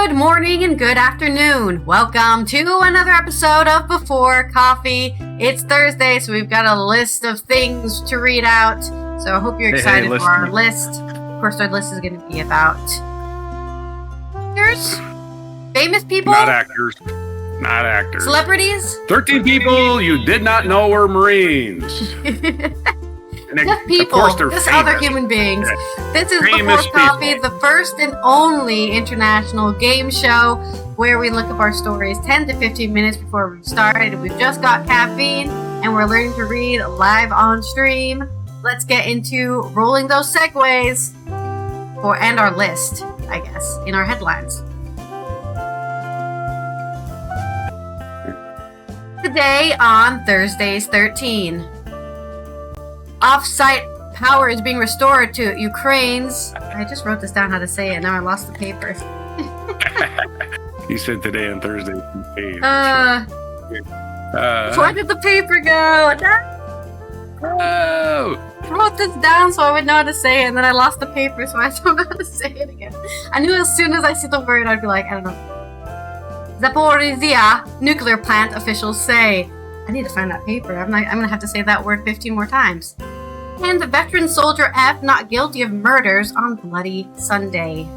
Good morning and good afternoon. Welcome to another episode of Before Coffee. It's Thursday, so we've got a list of things to read out. So I hope you're excited for our list. Of course, our list is going to be about actors, famous people. Not actors. Not actors. Celebrities. 13 people you did not know were Marines. Just people, just other human beings. Yeah. This is Famous Before Coffee, people. the first and only international game show where we look up our stories 10 to 15 minutes before we start. We've just got caffeine and we're learning to read live on stream. Let's get into rolling those segues and our list, I guess, in our headlines. Today on Thursdays 13. Off-site power is being restored to Ukraine's... I just wrote this down how to say it. Now I lost the paper. You said today on Thursday. Where did the paper go? Oh! I wrote this down so I would know how to say it, and then I lost the paper, so I don't know how to say it again. I knew as soon as I see the word, I'd be like, I don't know. Zaporizhzhia nuclear plant officials say... I need to find that paper. I'm going to have to say that word 15 more times. And the veteran soldier F not guilty of murders on Bloody Sunday.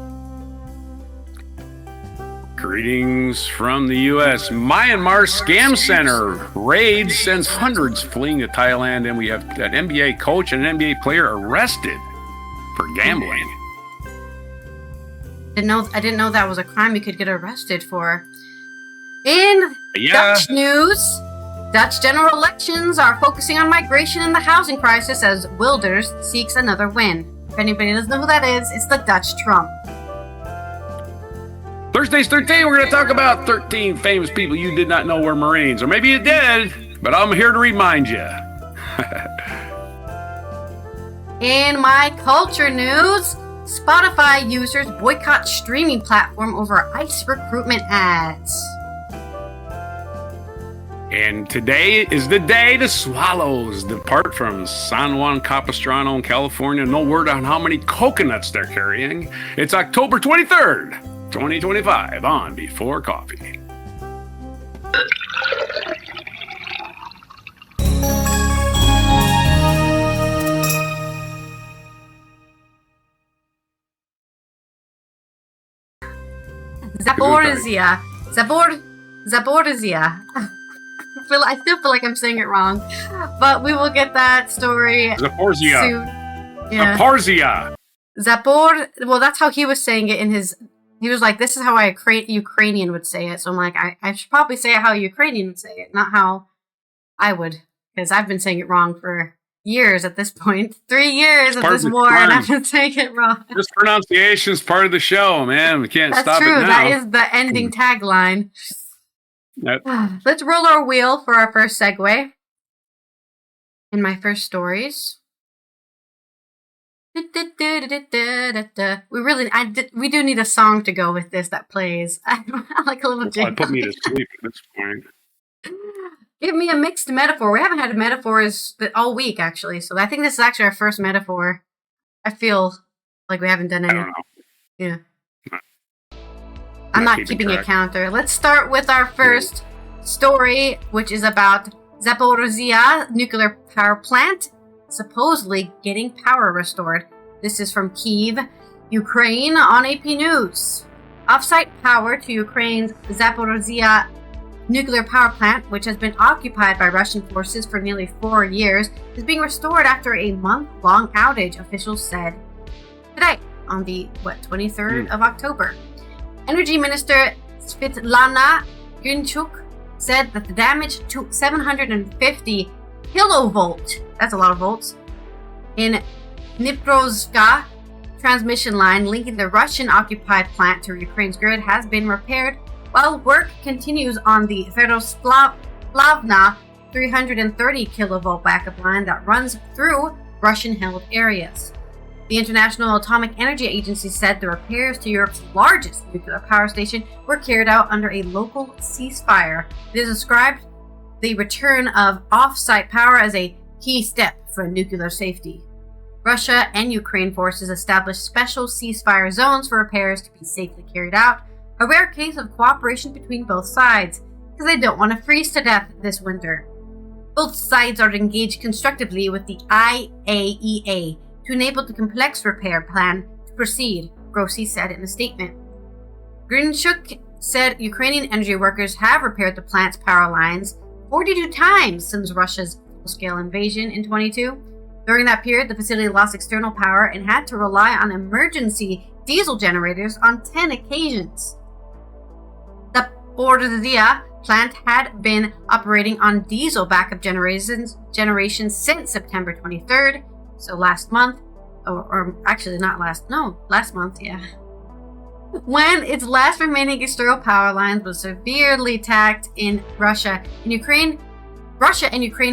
Greetings from the U.S. Myanmar Scam Center. Raid sends hundreds fleeing to Thailand, and we have an NBA coach and an NBA player arrested for gambling. I didn't know that was a crime you could get arrested for. In Dutch news... Dutch general elections are focusing on migration and the housing crisis as Wilders seeks another win. If anybody doesn't know who that is, it's the Dutch Trump. Thursdays 13, we're going to talk about 13 famous people you did not know were Marines. Or maybe you did, but I'm here to remind you. In my culture news, Spotify users boycott streaming platform over ICE recruitment ads. And today is the day the Swallows depart from San Juan Capistrano in California. No word on how many coconuts they're carrying. It's October 23rd, 2025 on Before Coffee. Zaporizhzhia. Zaporizhzhia. I still feel like I'm saying it wrong, but we will get that story Zaporizhzhia. soon. Yeah. Zaporizhzhia. Well, that's how he was saying it in his... He was like, this is how a Ukrainian would say it. So I'm like, I should probably say it how a Ukrainian would say it, not how I would. Because I've been saying it wrong for years at this point. 3 years of this war, and I've been saying it wrong. This pronunciation's part of the show, man. We can't stop it now. That's true. That is the ending tagline. Yep. Let's roll our wheel for our first segue. In my first stories. We do need a song to go with this that plays. I like a little jingle. Put me to sleep at this point. Give me a mixed metaphor. We haven't had metaphors all week, actually. So I think this is actually our first metaphor. I feel like we haven't done any. I don't know. Yeah. I'm not keeping a counter. Let's start with our first story, which is about Zaporizhzhia nuclear power plant supposedly getting power restored. This is from Kyiv, Ukraine on AP News. Off-site power to Ukraine's Zaporizhzhia nuclear power plant, which has been occupied by Russian forces for nearly 4 years, is being restored after a month-long outage, officials said today on the 23rd of October. Energy Minister Svetlana Gunchuk said that the damage to 750 kilovolt, that's a lot of volts, in Dniprovska transmission line linking the Russian-occupied plant to Ukraine's grid has been repaired, while work continues on the Ferosplavna 330 kilovolt backup line that runs through Russian-held areas. The International Atomic Energy Agency said the repairs to Europe's largest nuclear power station were carried out under a local ceasefire. It has described the return of off-site power as a key step for nuclear safety. Russia and Ukraine forces established special ceasefire zones for repairs to be safely carried out. A rare case of cooperation between both sides, because they don't want to freeze to death this winter. Both sides are engaged constructively with the IAEA to enable the complex repair plan to proceed, Grossi said in a statement. Grinchuk said Ukrainian energy workers have repaired the plant's power lines 42 times since Russia's full-scale invasion in 2022. During that period, the facility lost external power and had to rely on emergency diesel generators on 10 occasions. The Zaporizhzhia plant had been operating on diesel backup generation since September 23rd, so last month, last month, yeah. When its last remaining external power lines was severely attacked in Russia and Ukraine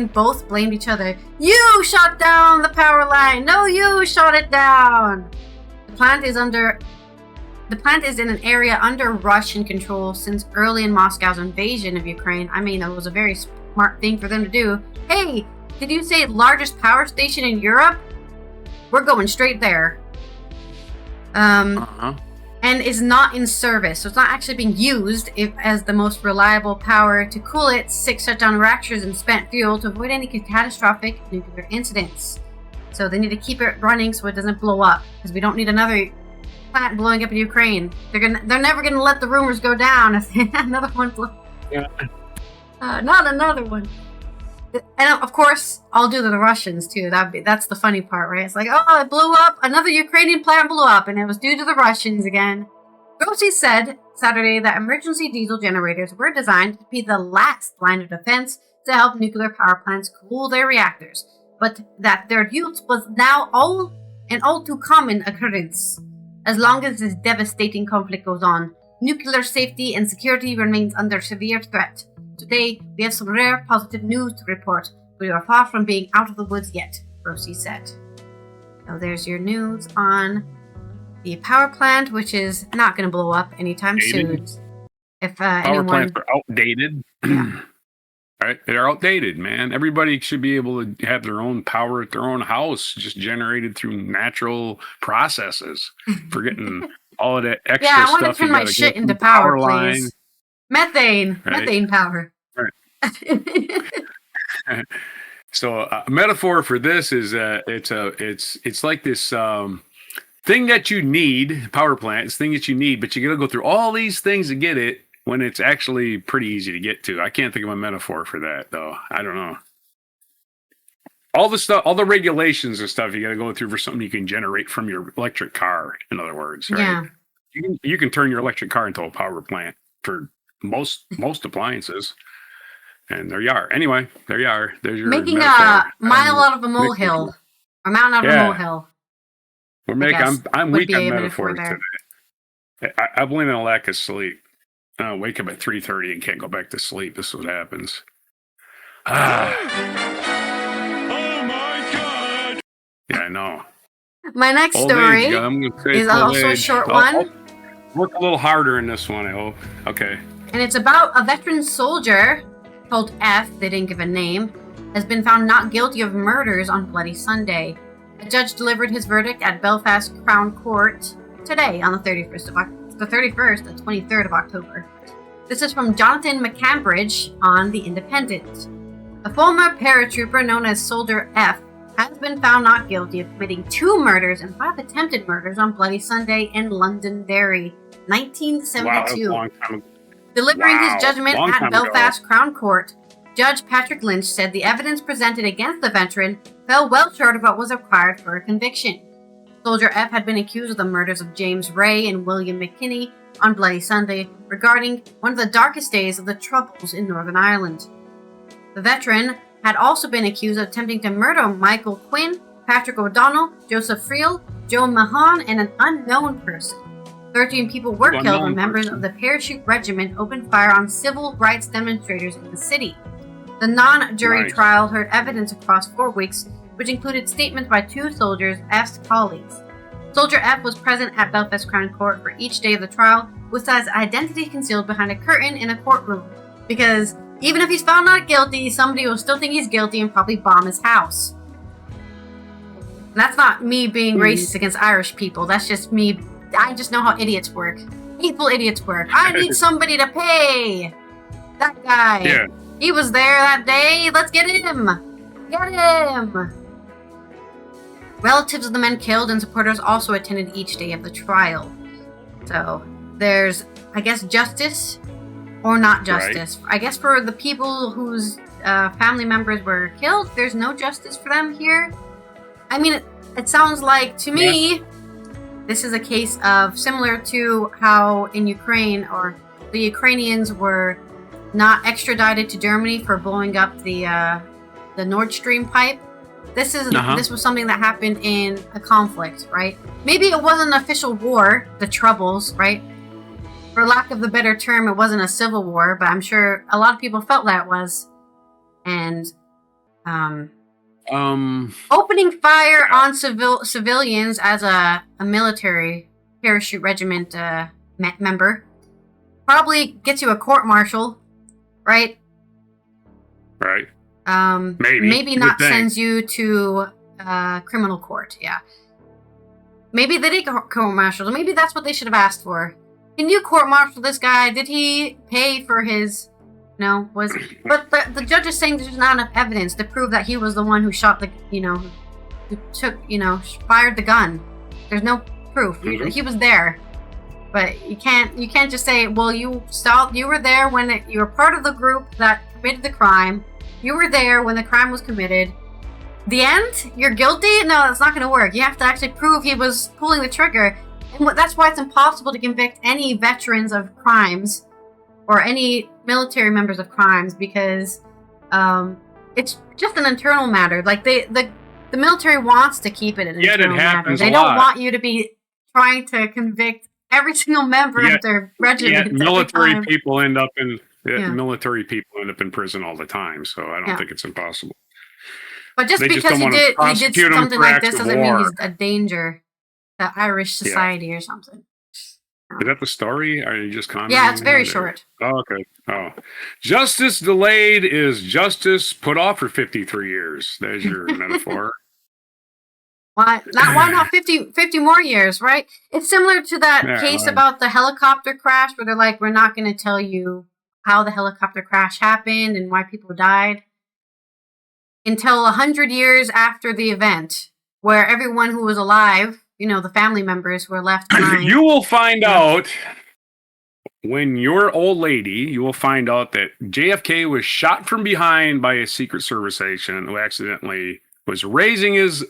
both blamed each other. You shot down the power line! No, you shot it down! The plant is in an area under Russian control since early in Moscow's invasion of Ukraine. I mean, it was a very smart thing for them to do. Hey, did you say largest power station in Europe? We're going straight there. And is not in service, so it's not actually being used as the most reliable power to cool it. 6 shutdown reactors and spent fuel to avoid any catastrophic nuclear incidents. So they need to keep it running so it doesn't blow up, because we don't need another plant blowing up in Ukraine. They're never gonna let the rumors go down if another one blows. Yeah. Not another one. And of course, I'll do the Russians too. That's the funny part, right? It's like, oh, it blew up. Another Ukrainian plant blew up, and it was due to the Russians again. Grossi said Saturday that emergency diesel generators were designed to be the last line of defense to help nuclear power plants cool their reactors, but that their use was now all too common occurrence. As long as this devastating conflict goes on, nuclear safety and security remains under severe threat. Today, we have some rare positive news to report. We are far from being out of the woods yet, Grossi said. So there's your news on the power plant, which is not going to blow up anytime soon. If power plants are outdated. Yeah. Right? They're outdated, man. Everybody should be able to have their own power at their own house, just generated through natural processes. Forgetting all of that extra stuff. Yeah, I want to turn my shit into power, please. Methane, right? Methane power. Right. So a metaphor for this is it's like this thing that you need, power plant, it's thing that you need, but you got to go through all these things to get it when it's actually pretty easy to get to. I can't think of a metaphor for that though. I don't know. All the stuff, all the regulations and stuff you got to go through for something you can generate from your electric car. In other words, right? Yeah. You can turn your electric car into a power plant for most appliances, and there you are. Anyway, there you are. There's your making metaphor. A mile out of a molehill, or mountain out of a molehill. We're making. I'm weak on metaphors today. I blame it on lack of sleep. I wake up at 3:30 and can't go back to sleep. This is what happens. Oh my God! Yeah, I know. My next story is also a short one. I'll work a little harder in this one, I hope. Okay. And it's about a veteran soldier called F, they didn't give a name, has been found not guilty of murders on Bloody Sunday. A judge delivered his verdict at Belfast Crown Court today on the 23rd of October. This is from Jonathan McCambridge on The Independent. A former paratrooper known as Soldier F has been found not guilty of committing 2 murders and 5 attempted murders on Bloody Sunday in Londonderry, 1972. Wow, that's a long time ago. Delivering his judgment at Belfast Crown Court, Judge Patrick Lynch said the evidence presented against the veteran fell well short of what was required for a conviction. Soldier F had been accused of the murders of James Ray and William McKinney on Bloody Sunday, regarding one of the darkest days of the Troubles in Northern Ireland. The veteran had also been accused of attempting to murder Michael Quinn, Patrick O'Donnell, Joseph Friel, Joe Mahon, and an unknown person. 13 people were killed when members of the parachute regiment opened fire on civil rights demonstrators in the city. The non-jury trial heard evidence across 4 weeks, which included statements by 2 soldiers, F's colleagues. Soldier F was present at Belfast Crown Court for each day of the trial, with his identity concealed behind a curtain in a courtroom. Because even if he's found not guilty, somebody will still think he's guilty and probably bomb his house. And that's not me being racist against Irish people. That's just me. I just know how idiots work. hateful idiots work. I need somebody to pay. That guy. Yeah. He was there that day. Let's get him. Get him. Relatives of the men killed and supporters also attended each day of the trial. So there's, I guess, justice or not justice. Right. I guess for the people whose family members were killed, there's no justice for them here. I mean, it sounds like, to me, this is a case of similar to how in Ukraine, or the Ukrainians were not extradited to Germany for blowing up the Nord Stream pipe. This was something that happened in a conflict, right? Maybe it wasn't an official war, the Troubles, right? For lack of a better term, it wasn't a civil war, but I'm sure a lot of people felt that it was. And opening fire on civilians as a military parachute regiment member probably gets you a court-martial, right? Right. Maybe not sends you to criminal court. Yeah. Maybe they did court-martial. Maybe that's what they should have asked for. Can you court-martial this guy? Did he pay for his? No. But the judge is saying there's not enough evidence to prove that he was the one who shot fired the gun. There's no proof. Mm-hmm. He was there. But you can't just say, well, you were there when you were part of the group that committed the crime. You were there when the crime was committed. The end? You're guilty? No, that's not going to work. You have to actually prove he was pulling the trigger. And that's why it's impossible to convict any veterans of crimes or any military members of crimes, because it's just an internal matter. Like the military wants to keep it an internal matter. They don't want you to be trying to convict every single member of their regiment. Military people end up in prison all the time, so I don't think it's impossible. But just because he did something like this doesn't mean he's a danger to Irish society or something. Is that the story? Are you just commenting? Yeah, it's very short. Oh, okay. Oh. Justice delayed is justice put off for 53 years. There's your metaphor. Why not 50 more years, right? It's similar to that case about the helicopter crash where they're like, we're not going to tell you how the helicopter crash happened and why people died until 100 years after the event, where everyone who was alive, the family members who were left behind. You will find out when you're old lady, you will find out that JFK was shot from behind by a Secret Service agent who accidentally was raising his he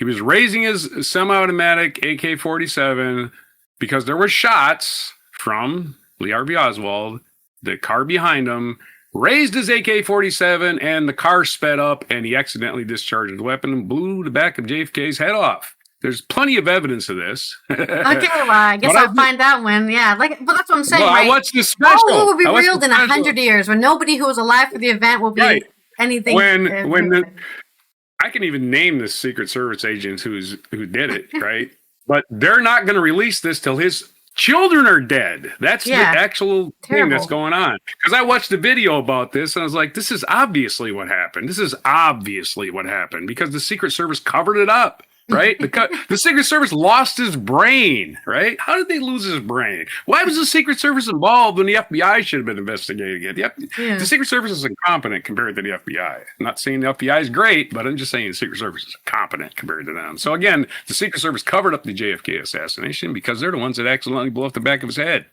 was raising his semi-automatic AK-47 because there were shots from Lee Harvey Oswald. The car behind him raised his AK-47 and the car sped up and he accidentally discharged the weapon and blew the back of JFK's head off. There's plenty of evidence of this. Okay, well, I guess I'll find that one. Yeah, but that's what I'm saying, right? I watched the special. All will be reeled in 100 years when nobody who was alive for the event will be anything. I can even name the Secret Service agents who did it, right? But they're not going to release this till his children are dead. That's the actual thing that's going on. Because I watched a video about this and I was like, this is obviously what happened. This is obviously what happened because the Secret Service covered it up. Right? The Secret Service lost his brain, right? How did they lose his brain? Why was the Secret Service involved when the FBI should have been investigating it? The Secret Service is incompetent compared to the FBI. I'm not saying the FBI is great, but I'm just saying the Secret Service is incompetent compared to them. So again, the Secret Service covered up the JFK assassination because they're the ones that accidentally blew off the back of his head.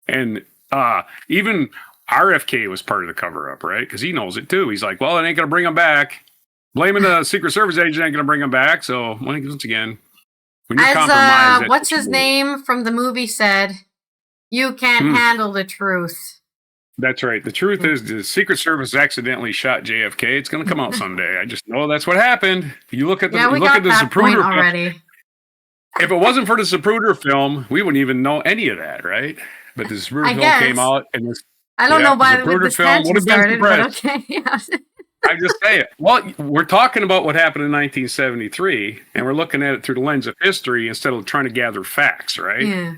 And even RFK was part of the cover-up, right? Because he knows it too. He's like, well, it ain't going to bring him back. Blaming the Secret Service agent ain't going to bring him back. So, once again, when you're compromised... what's his name from the movie said, you can't handle the truth. That's right. The truth is the Secret Service accidentally shot JFK. It's going to come out someday. I just know that's what happened. You look at the Zapruder already. If it wasn't for the Zapruder film, we wouldn't even know any of that, right? But the Zapruder film came out, and this... I don't know why this tension started, but okay. Yeah. I just say it. Well, we're talking about what happened in 1973, and we're looking at it through the lens of history instead of trying to gather facts, right? Yeah.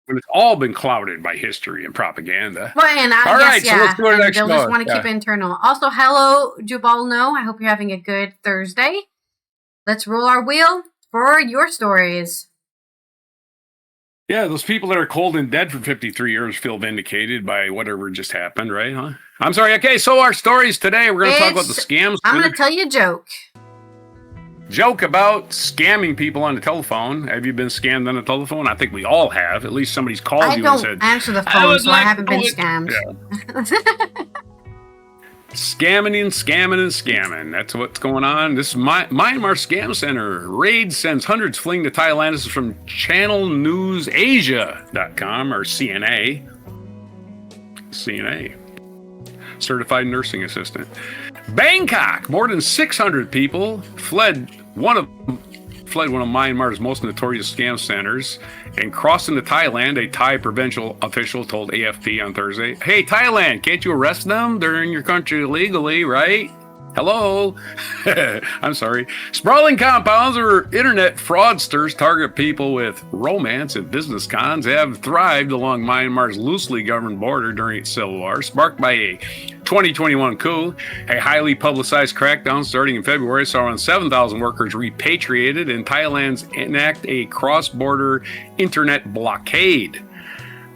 When it's all been clouded by history and propaganda. Well, and so let's go to the next one. They'll just want to keep it internal. Also, hello, Jubalno. I hope you're having a good Thursday. Let's roll our wheel for your stories. Yeah, those people that are cold and dead for 53 years feel vindicated by whatever just happened, right? Huh? I'm sorry. Okay, so our stories today, we're going to talk about the scams. I'm going to tell you a joke. Joke about scamming people on the telephone. Have you been scammed on the telephone? I think we all have. At least somebody's called you and said, I don't answer the phone, so I haven't been scammed. Yeah. Scamming and scamming and scamming. That's what's going on. This is Myanmar Scam Center. Raid sends hundreds fleeing to Thailand. This is from channelnewsasia.com or CNA. CNA. Certified Nursing Assistant. Bangkok. More than 600 people fled one of Myanmar's most notorious scam centers and crossed into Thailand. A Thai provincial official told AFP on Thursday, "Hey, Thailand, can't you arrest them? They're in your country illegally, right? Hello." I'm sorry. Sprawling compounds where internet fraudsters target people with romance and business cons have thrived along Myanmar's loosely governed border during its civil war, sparked by a 2021 coup. A highly publicized crackdown starting in February saw around 7,000 workers repatriated, and Thailand's enact a cross-border internet blockade.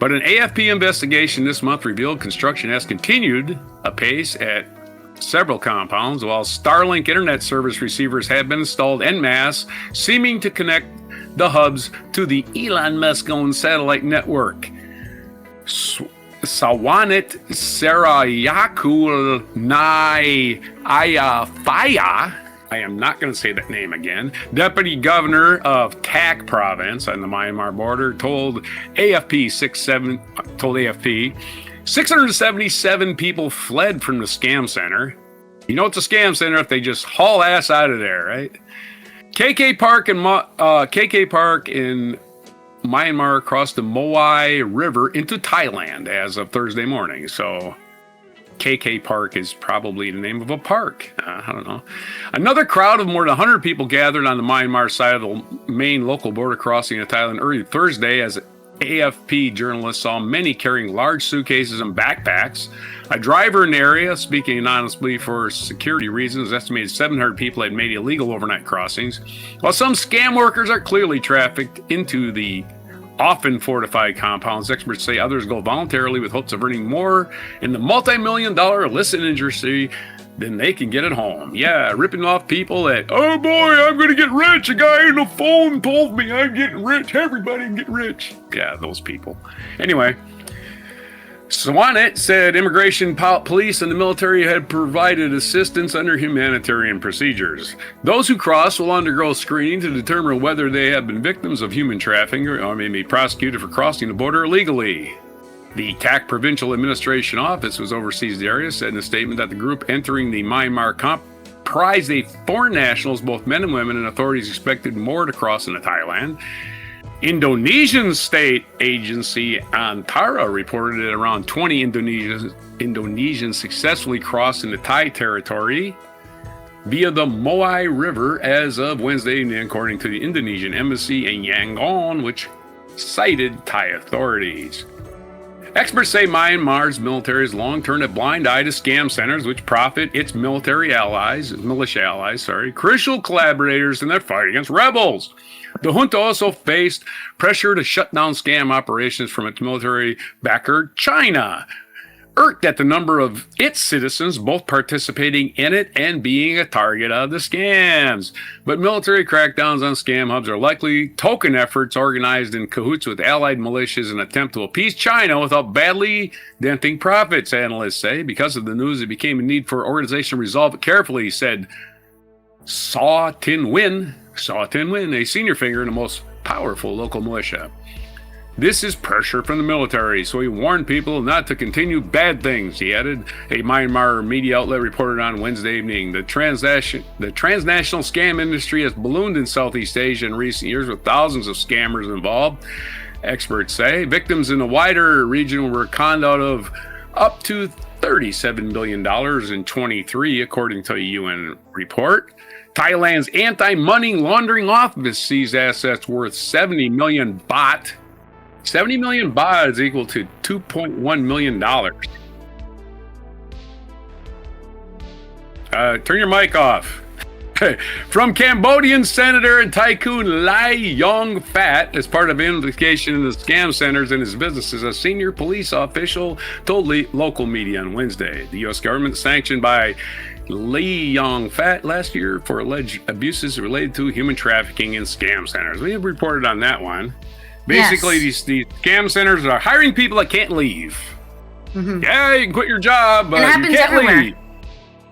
But an AFP investigation this month revealed construction has continued apace at several compounds, while Starlink internet service receivers have been installed en masse, seeming to connect the hubs to the Elon Musk-owned satellite network. Sawanit Sarayakul Nai Ayafaya, I am not going to say that name again, deputy governor of Tak province on the Myanmar border, told AFP 677 people fled from the scam center. You know it's a scam center if they just haul ass out of there, right? KK Park in Myanmar crossed the Moai River into Thailand as of Thursday morning. So KK Park is probably the name of a park. I don't know. Another crowd of more than 100 people gathered on the Myanmar side of the main local border crossing in Thailand early Thursday as AFP journalists saw many carrying large suitcases and backpacks. A driver in the area, speaking anonymously for security reasons, estimated 700 people had made illegal overnight crossings, while some scam workers are clearly trafficked into the often fortified compounds. Experts say others go voluntarily with hopes of earning more in the multi-million-dollar illicit industry than they can get at home. Yeah, ripping off people that, oh boy, I'm going to get rich. A guy on the phone told me I'm getting rich. Everybody can get rich. Yeah, those people. Anyway, Swanet said immigration police and the military had provided assistance under humanitarian procedures. Those who cross will undergo screening to determine whether they have been victims of human trafficking or may be prosecuted for crossing the border illegally. The Tak Provincial Administration Office, which oversees the area, said in a statement that the group entering the Myanmar comprised of foreign nationals, both men and women, and authorities expected more to cross into Thailand. Indonesian state agency Antara reported that around 20 Indonesians successfully crossed into Thai territory via the Moai River as of Wednesday evening, according to the Indonesian embassy in Yangon, which cited Thai authorities. Experts say Myanmar's military has long turned a blind eye to scam centers, which profit its militia allies, crucial collaborators in their fight against rebels. The junta also faced pressure to shut down scam operations from its military backer, China, irked at the number of its citizens both participating in it and being a target of the scams. But military crackdowns on scam hubs are likely token efforts organized in cahoots with allied militias in an attempt to appease China without badly denting profits, analysts say. Because of the news, it became a need for organization to resolve it carefully, said Saw Tin Win, a senior figure in the most powerful local militia. This is pressure from the military, so he warned people not to continue bad things, he added. A Myanmar media outlet reported on Wednesday evening. The transnational scam industry has ballooned in Southeast Asia in recent years with thousands of scammers involved, experts say. Victims in the wider region were conned out of up to $37 billion in 23, according to a UN report. Thailand's anti-money laundering office seized assets worth 70 million baht. 70 million baht is equal to $2.1 million. Turn your mic off. From Cambodian senator and tycoon Lai Yong-fat as part of investigation in the scam centers in his businesses, a senior police official told local media on Wednesday. The U.S. government sanctioned by Lee Yong-fat last year for alleged abuses related to human trafficking in scam centers. We have reported on that one. Basically, these scam centers are hiring people that can't leave. Mm-hmm. Yeah, you can quit your job, but you can't leave.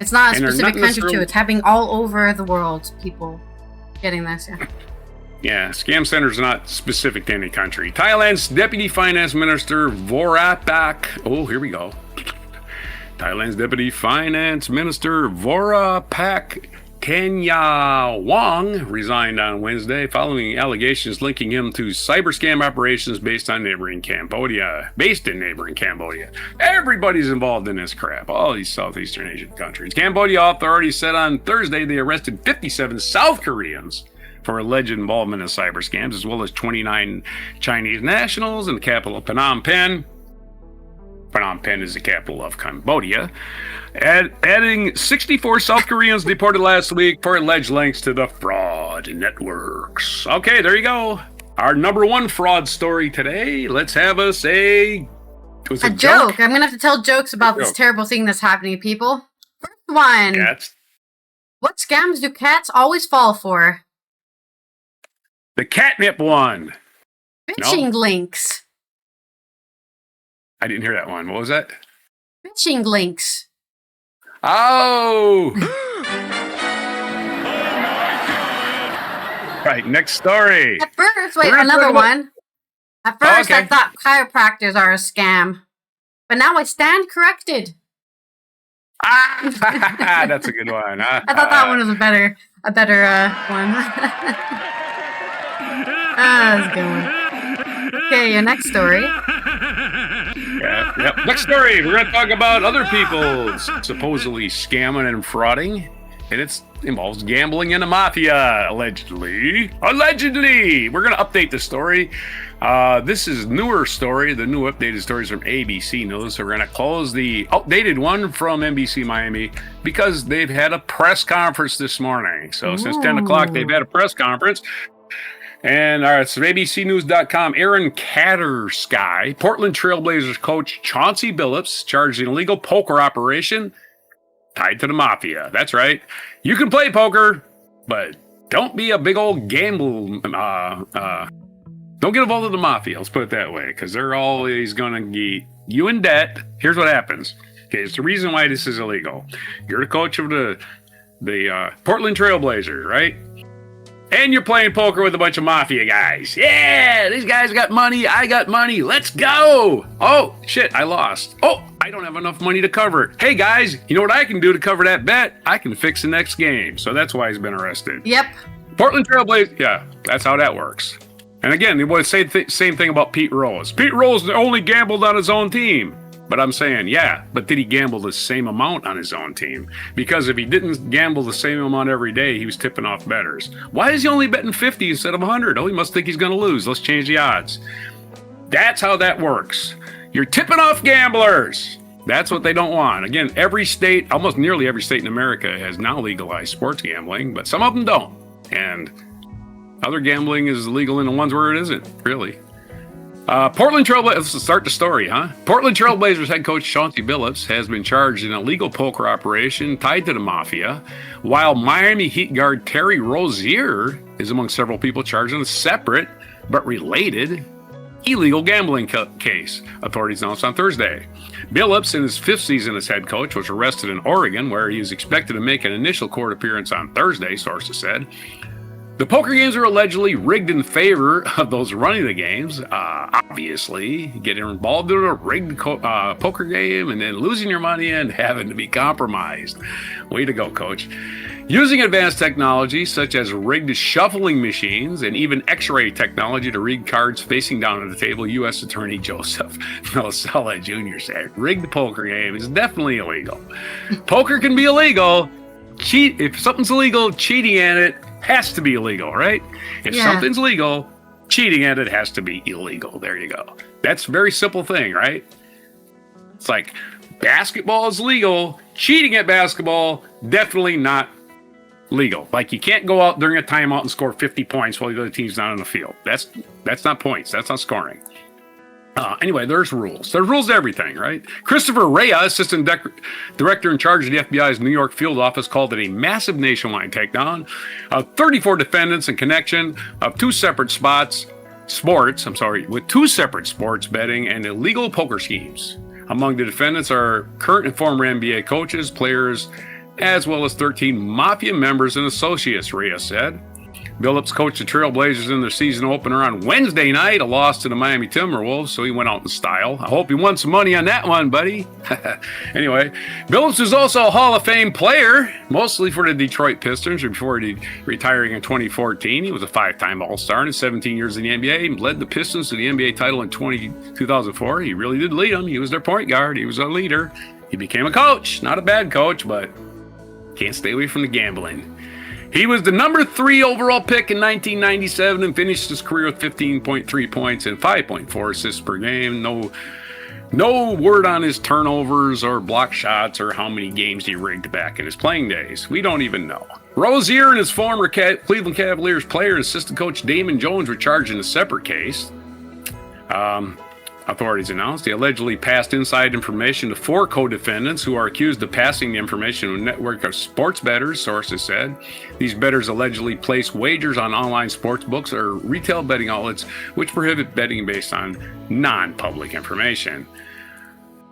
It's not a specific country, too. It's happening all over the world, people getting this, yeah. Yeah, scam centers are not specific to any country. Thailand's Deputy Finance Minister Vorapak. Oh, here we go. Thailand's Deputy Finance Minister Vorapak Kenya-wong resigned on Wednesday following allegations linking him to cyber scam operations based in neighboring Cambodia. Everybody's involved in this crap, all these Southeastern Asian countries. Cambodia authorities said on Thursday they arrested 57 South Koreans for alleged involvement in cyber scams, as well as 29 Chinese nationals in the capital of Phnom Penh. Phnom Penh is the capital of Cambodia. Adding 64 South Koreans deported last week for alleged links to the fraud networks. Okay, there you go. Our number one fraud story today. Let's have us a joke. I'm going to have to tell jokes about this terrible thing that's happening to people. First one. Cats. What scams do cats always fall for? The catnip one. Fishing links. I didn't hear that one. What was that? Fishing links. Oh! Right, next story. At first, another one. At first, I thought chiropractors are a scam. But now I stand corrected. That's a good one. I thought that one was a better one. That's a good one. Okay, your next story. Yep. Next story. We're going to talk about other people supposedly scamming and frauding. And it involves gambling and the mafia, allegedly. Allegedly! We're going to update the story. This is newer story. The new updated story is from ABC News. So we're going to close the outdated one from NBC Miami because they've had a press conference this morning. So since 10 o'clock, they've had a press conference. And it's ABCnews.com. Aaron Cattersky, Portland Trailblazers coach Chauncey Billups, charged in illegal poker operation tied to the mafia. That's right. You can play poker, but don't be a big old gamble. Don't get involved with the mafia. Let's put it that way, because they're always going to get you in debt. Here's what happens. Okay, it's the reason why this is illegal. You're the coach of the Portland Trailblazers, right? And you're playing poker with a bunch of mafia guys. Yeah, these guys got money. I got money. Let's go. Oh, shit, I lost. Oh, I don't have enough money to cover it. Hey, guys, you know what I can do to cover that bet? I can fix the next game. So that's why he's been arrested. Yep. Portland Trailblazers. Yeah, that's how that works. And again, they would say the same thing about Pete Rose. Pete Rose only gambled on his own team. But I'm saying, yeah, but did he gamble the same amount on his own team? Because if he didn't gamble the same amount every day, he was tipping off bettors. Why is he only betting 50 instead of 100? Oh, he must think he's going to lose. Let's change the odds. That's how that works. You're tipping off gamblers. That's what they don't want. Again, every state, almost nearly every state in America has now legalized sports gambling, but some of them don't. And other gambling is legal in the ones where it isn't, really. Portland Trailblazers, let's start the story, huh? Portland Trailblazers head coach Chauncey Billups has been charged in a illegal poker operation tied to the mafia, while Miami Heat guard Terry Rozier is among several people charged in a separate but related illegal gambling case, authorities announced on Thursday. Billups, in his fifth season as head coach, was arrested in Oregon, where he was expected to make an initial court appearance on Thursday, sources said. The poker games are allegedly rigged in favor of those running the games. Obviously, getting involved in a rigged poker game and then losing your money and having to be compromised. Way to go, coach. Using advanced technology such as rigged shuffling machines and even X-ray technology to read cards facing down at the table, U.S. Attorney Joseph Nosella Jr. said, rigged poker game is definitely illegal. Poker can be illegal. If something's illegal, cheating at it has to be illegal, right? If something's legal, cheating at it has to be illegal. There you go. That's a very simple thing, right? It's like basketball is legal. Cheating at basketball, definitely not legal. Like, you can't go out during a timeout and score 50 points while the other team's not on the field. That's not points. That's not scoring. Anyway, there's rules. There's rules to everything, right? Christopher Rea, assistant director in charge of the FBI's New York field office, called it a massive nationwide takedown of 34 defendants in connection of two separate with two separate sports betting and illegal poker schemes. Among the defendants are current and former NBA coaches, players, as well as 13 mafia members and associates, Rea said. Billups coached the Trailblazers in their season opener on Wednesday night, a loss to the Miami Timberwolves, so he went out in style. I hope you won some money on that one, buddy. Anyway, Billups is also a Hall of Fame player, mostly for the Detroit Pistons, before retiring in 2014. He was a 5-time All-Star in his 17 years in the NBA. He led the Pistons to the NBA title in 2004. He really did lead them. He was their point guard. He was a leader. He became a coach. Not a bad coach, but can't stay away from the gambling. He was the number 3 overall pick in 1997 and finished his career with 15.3 points and 5.4 assists per game. No word on his turnovers or block shots or how many games he rigged back in his playing days. We don't even know. Rozier and his former Cleveland Cavaliers player and assistant coach Damon Jones were charged in a separate case. Authorities announced he allegedly passed inside information to 4 co-defendants who are accused of passing the information to a network of sports bettors, sources said. These bettors allegedly placed wagers on online sports books or retail betting outlets, which prohibit betting based on non-public information.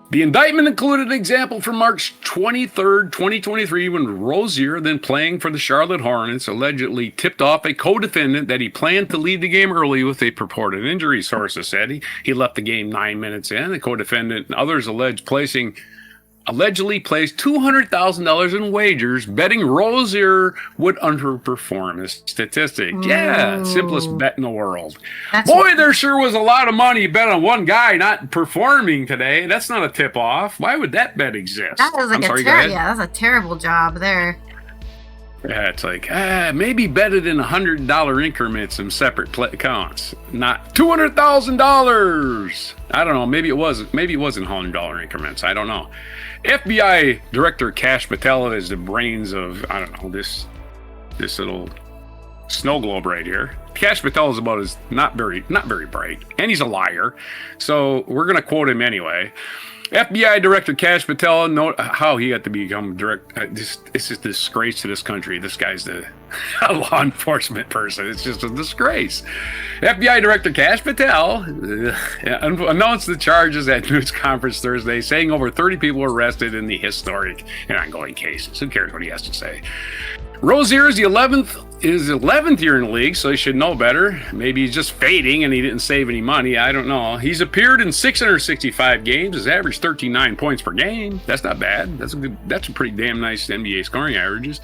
The indictment included an example from March 23rd, 2023, when Rozier, then playing for the Charlotte Hornets, allegedly tipped off a co-defendant that he planned to leave the game early with a purported injury, sources said. He left the game 9 minutes in. The co-defendant and others allegedly placed $200,000 in wagers, betting Rozier would underperform his statistics. Yeah, simplest bet in the world. There sure was a lot of money bet on one guy not performing today. That's not a tip-off. Why would that bet exist? That was like that's a terrible job there. Yeah, it's like, maybe bet it in $100 increments in separate accounts, not $200,000. I don't know. Maybe it was in $100 increments. I don't know. FBI Director Kash Patel is the brains of, I don't know, this little snow globe right here. Kash Patel is not very bright, and he's a liar. So we're gonna quote him anyway. FBI Director Kash Patel, note how he got to become this is a disgrace to this country. This guy's a law enforcement person. It's just a disgrace. FBI Director Kash Patel announced the charges at news conference Thursday, saying over 30 people were arrested in the historic and ongoing cases. Who cares what he has to say? Rozier is his 11th year in the league, so he should know better. Maybe he's just fading and he didn't save any money. I don't know. He's appeared in 665 games. His average 39 points per game. That's not bad. That's a pretty damn nice NBA scoring averages.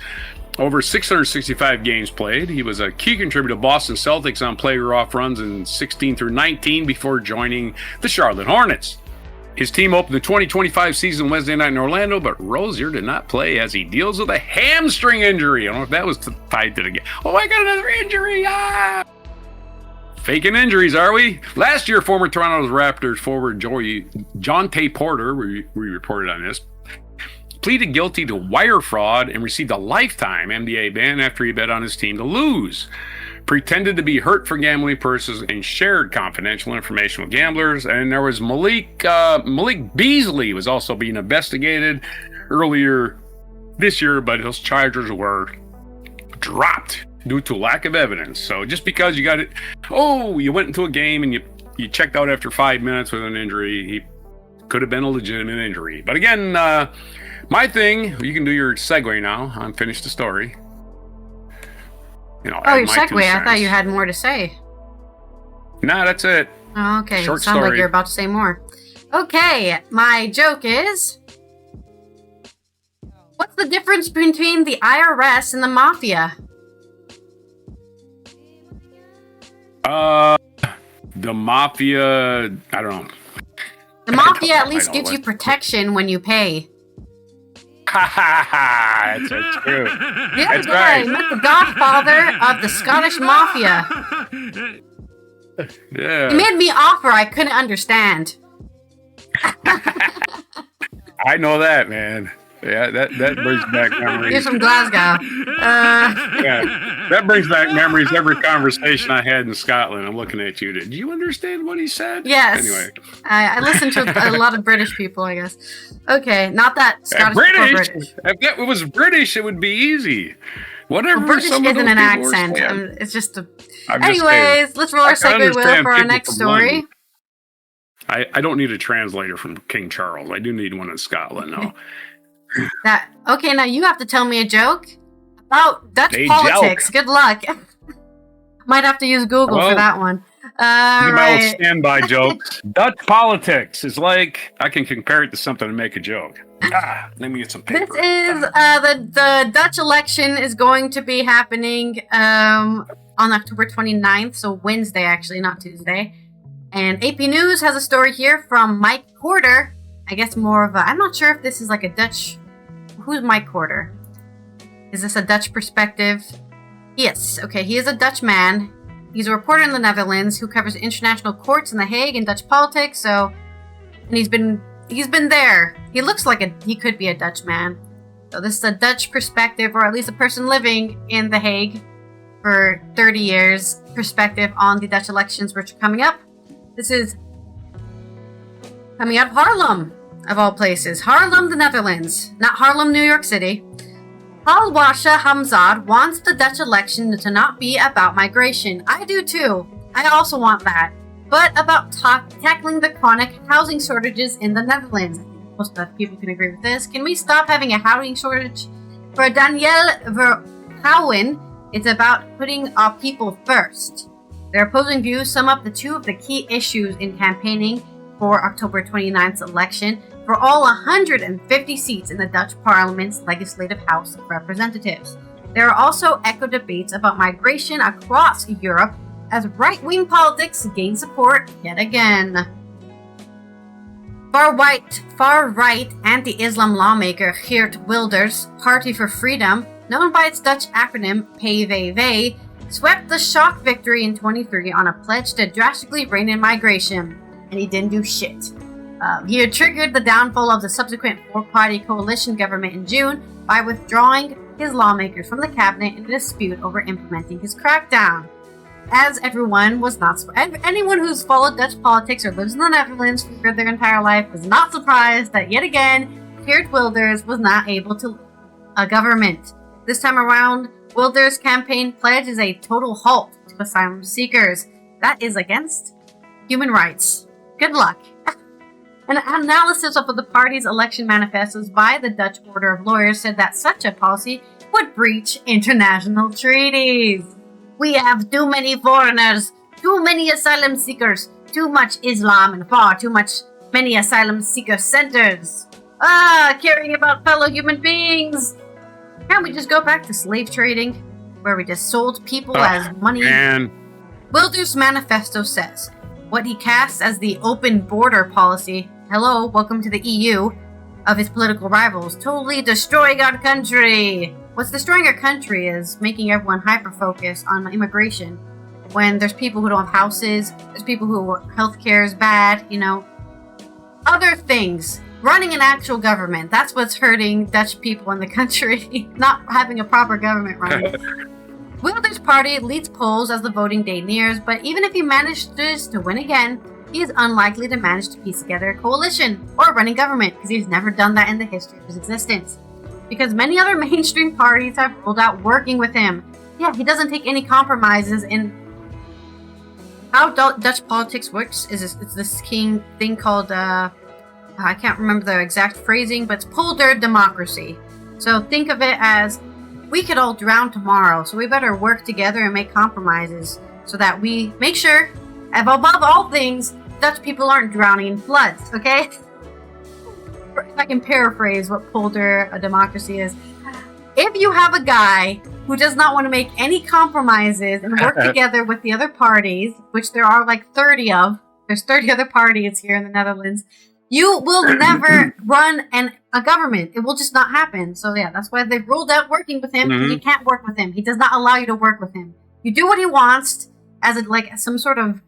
Over 665 games played. He was a key contributor to Boston Celtics on playoff runs in 16 through 19 before joining the Charlotte Hornets. His team opened the 2025 season Wednesday night in Orlando, but Rozier did not play as he deals with a hamstring injury. I don't know if that was tied to the game. Oh, I got another injury! Faking injuries, are we? Last year, former Toronto Raptors forward Jonte Porter, we reported on this, pleaded guilty to wire fraud and received a lifetime NBA ban after he bet on his team to lose, pretended to be hurt for gambling purposes, and shared confidential information with gamblers. And there was Malik Beasley was also being investigated earlier this year, but those charges were dropped due to lack of evidence. So just because you got it, you went into a game and you checked out after 5 minutes with an injury, he could have been a legitimate injury. But again, my thing, you can do your segue now. I'm finished the story. Your segue. I thought you had more to say. Nah, that's it. Oh, okay. Short Sounds story. like you're about to say more. Okay, my joke is, what's the difference between the IRS and the mafia? The mafia, I don't know. The mafia at least gives you protection when you pay. That's true. That's right. I met the godfather of the Scottish mafia. Yeah. He made me an offer I couldn't understand. I know that, man. Yeah, that brings back memories. You're from Glasgow. Yeah, that brings back memories. Every conversation I had in Scotland. I'm looking at you. Did you understand what he said? Yes. Anyway, I listen to a lot of British people, I guess. Okay, not that Scottish people are British. If that was British, it would be easy. Whatever. Well, British some isn't of those an people were accent. saying. It's just a... I'm just Anyways, saying. let's roll our I can segue wheel understand for our people next from story. London. I don't need a translator from King Charles. I do need one in Scotland, though. Okay, now you have to tell me a joke about Dutch politics. Good luck. Might have to use Google for that one. My old standby jokes. Dutch politics is like, I can compare it to something and make a joke. Let me get some paper. This is the Dutch election is going to be happening on October 29th, so Wednesday actually, not Tuesday. And AP News has a story here from Mike Porter. I guess more of a... I'm not sure if this is like a Dutch... Who's Mike Porter? Is this a Dutch perspective? Yes. Okay, he is a Dutch man. He's a reporter in the Netherlands who covers international courts in The Hague and Dutch politics, so... And he's been there. He looks like he could be a Dutch man. So this is a Dutch perspective, or at least a person living in The Hague for 30 years perspective on the Dutch elections which are coming up. This is coming out of Haarlem, of all places. Haarlem, the Netherlands. Not Harlem, New York City. Halwasha Hamzad wants the Dutch election to not be about migration. I do too. I also want that. But about tackling the chronic housing shortages in the Netherlands. I think most of people can agree with this. Can we stop having a housing shortage? For Danielle Verhouwen, it's about putting our people first. Their opposing views sum up the two of the key issues in campaigning for October 29th's election for all 150 seats in the Dutch Parliament's Legislative House of Representatives. There are also echo debates about migration across Europe as right-wing politics gain support yet again. Far-right anti-Islam lawmaker Geert Wilders' Party for Freedom, known by its Dutch acronym PVV, swept the shock victory in 2023 on a pledge to drastically rein in migration, and he didn't do shit. He had triggered the downfall of the subsequent four-party coalition government in June by withdrawing his lawmakers from the cabinet in a dispute over implementing his crackdown. As everyone was not... Anyone who's followed Dutch politics or lives in the Netherlands for their entire life was not surprised that yet again, Geert Wilders was not able to a government. This time around, Wilders' campaign pledge is a total halt to asylum seekers. That is against human rights. Good luck. An analysis of the party's election manifestos by the Dutch Order of Lawyers said that such a policy would breach international treaties. We have too many foreigners, too many asylum seekers, too much Islam, and far too many asylum seeker centers. Caring about fellow human beings. Can't we just go back to slave trading, where we just sold people as money? Wilders' manifesto says, what he casts as the open border policy, hello, welcome to the EU, of his political rivals, totally destroying our country. What's destroying our country is making everyone hyper-focused on immigration, when there's people who don't have houses, there's people who healthcare is bad, other things. Running an actual government, that's what's hurting Dutch people in the country, not having a proper government running. Wilders' party leads polls as the voting day nears, but even if he manages to win again, he is unlikely to manage to piece together a coalition or running government, because he's never done that in the history of his existence. Because many other mainstream parties have ruled out working with him. Yeah, he doesn't take any compromises in how Dutch politics works. It's this thing called... I can't remember the exact phrasing, but it's polder democracy. So think of it as, we could all drown tomorrow, so we better work together and make compromises so that we make sure, above all things, Dutch people aren't drowning in floods, okay? If I can paraphrase what polder a democracy is. If you have a guy who does not want to make any compromises and work together with the other parties, which there are like 30 of, there's 30 other parties here in the Netherlands, you will never run a government. It will just not happen. So yeah, that's why they've ruled out working with him. Mm-hmm. You can't work with him. He does not allow you to work with him. You do what he wants as some sort of,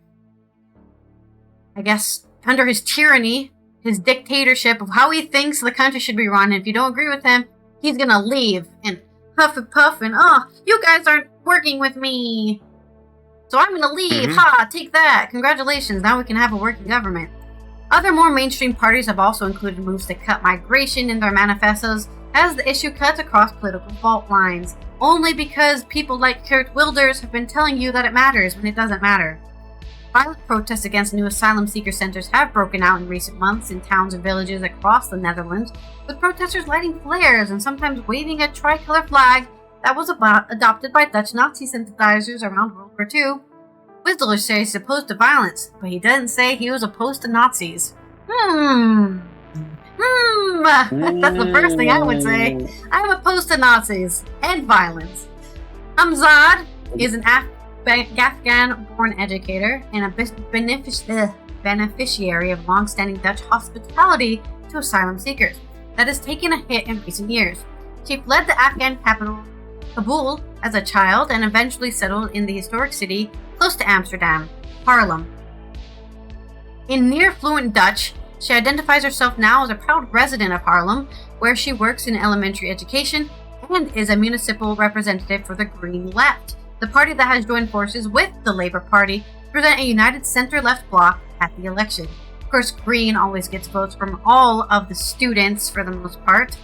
I guess, under his tyranny, his dictatorship of how he thinks the country should be run. And if you don't agree with him, he's gonna leave and huff and puff and, oh, you guys aren't working with me, so I'm gonna leave. Ha, take that. Congratulations, now we can have a working government. Other more mainstream parties have also included moves to cut migration in their manifestos as the issue cuts across political fault lines, only because people like Kurt Wilders have been telling you that it matters when it doesn't matter. Violent protests against new asylum seeker centers have broken out in recent months in towns and villages across the Netherlands, with protesters lighting flares and sometimes waving a tricolor flag that was adopted by Dutch Nazi sympathizers around World War II. Wilders says he's opposed to violence, but he doesn't say he was opposed to Nazis. That's the first thing I would say. I'm opposed to Nazis and violence. Hamzad is an Afghan-born educator and a beneficiary of long-standing Dutch hospitality to asylum seekers that has taken a hit in recent years. She fled the Afghan capital, Kabul, as a child and eventually settled in the historic city close to Amsterdam, Haarlem. In near-fluent Dutch, she identifies herself now as a proud resident of Haarlem, where she works in elementary education and is a municipal representative for the Green Left, the party that has joined forces with the Labour Party to present a united center-left bloc at the election. Of course, Green always gets votes from all of the students for the most part,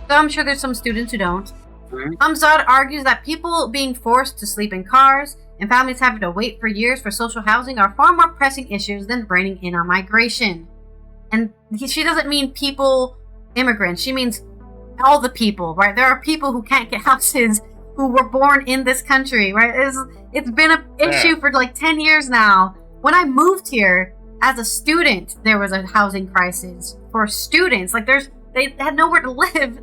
though I'm sure there's some students who don't. Hamzad argues that people being forced to sleep in cars and families having to wait for years for social housing are far more pressing issues than reining in on migration. And she doesn't mean people, immigrants. She means all the people, right? There are people who can't get houses who were born in this country, right? It's been an issue for like 10 years now. When I moved here as a student, there was a housing crisis for students. Like they had nowhere to live.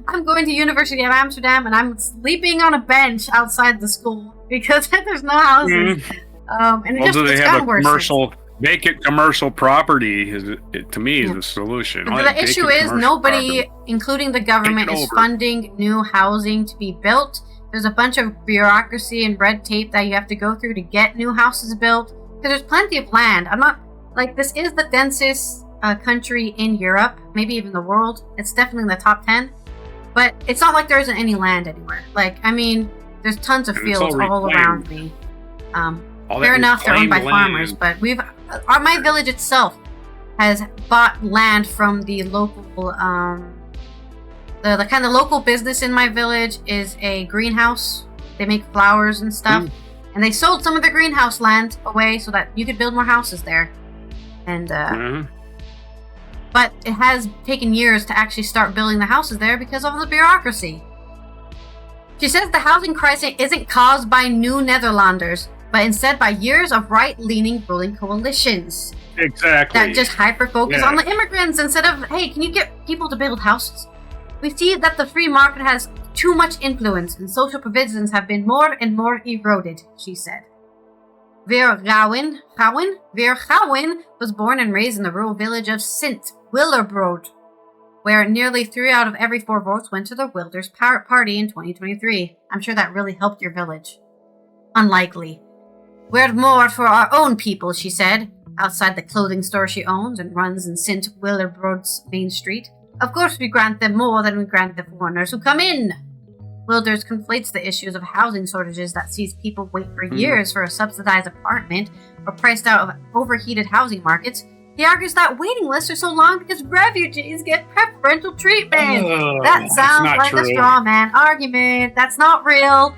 I'm going to University of Amsterdam and I'm sleeping on a bench outside the school because there's no houses. And also, they have a vacant commercial property. To me, is the solution. But the issue is nobody, including the government, is funding new housing to be built. There's a bunch of bureaucracy and red tape that you have to go through to get new houses built. Because there's plenty of land. I'm not like this is the densest country in Europe, maybe even the world. It's definitely in the top 10. But it's not like there isn't any land anywhere. Like, I mean, there's tons of fields all around me. Fair enough, they're owned by farmers, but my village itself has bought land from the local, the kind of local business in my village is a greenhouse. They make flowers and stuff. And they sold some of the greenhouse land away so that you could build more houses there. And, but it has taken years to actually start building the houses there because of the bureaucracy. She says the housing crisis isn't caused by New Netherlanders, but instead by years of right-leaning ruling coalitions. Exactly. That just hyper-focus on the immigrants instead of, hey, can you get people to build houses? We see that the free market has too much influence and social provisions have been more and more eroded, she said. Vergouwen was born and raised in the rural village of Sint Willebrood, where nearly 3 out of every 4 votes went to the Wilders party in 2023. I'm sure that really helped your village. Unlikely. We're more for our own people, she said, outside the clothing store she owns and runs in Sint Willebrood's main street. Of course we grant them more than we grant the foreigners who come in. Wilders conflates the issues of housing shortages that sees people wait for years for a subsidized apartment or priced out of overheated housing markets. He argues that waiting lists are so long because refugees get preferential treatment. That sounds like a straw man argument. That's not real.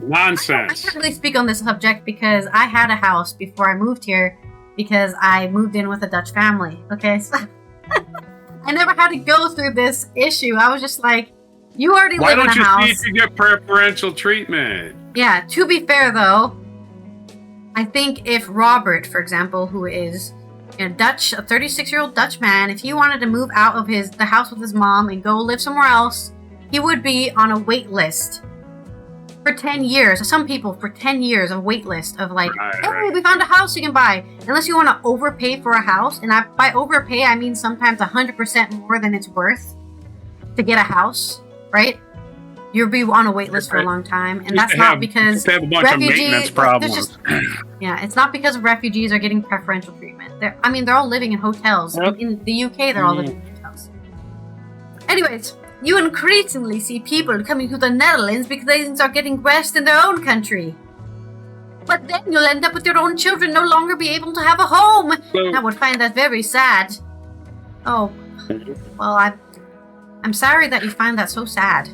Nonsense. I can't really speak on this subject because I had a house before I moved here because I moved in with a Dutch family. Okay, so I never had to go through this issue. I was just like, you already live in a house. Why don't you see to get preferential treatment? Yeah, to be fair though, I think if Robert, for example, who is a 36-year-old Dutch man, if he wanted to move out of the house with his mom and go live somewhere else, he would be on a wait list for 10 years. Some people for 10 years, a wait list of like, hey, we found a house you can buy. Unless you want to overpay for a house, and by overpay, I mean sometimes 100% more than it's worth to get a house, right? You'll be on a wait list for a long time, and that's not because they have a bunch of maintenance problems. Yeah, it's not because refugees are getting preferential treatment. They're all living in hotels. Yep. In the UK, they're all living in hotels. Anyways, you increasingly see people coming to the Netherlands because things are getting worse in their own country. But then you'll end up with your own children no longer be able to have a home. I would find that very sad. Oh, well, I'm sorry that you find that so sad.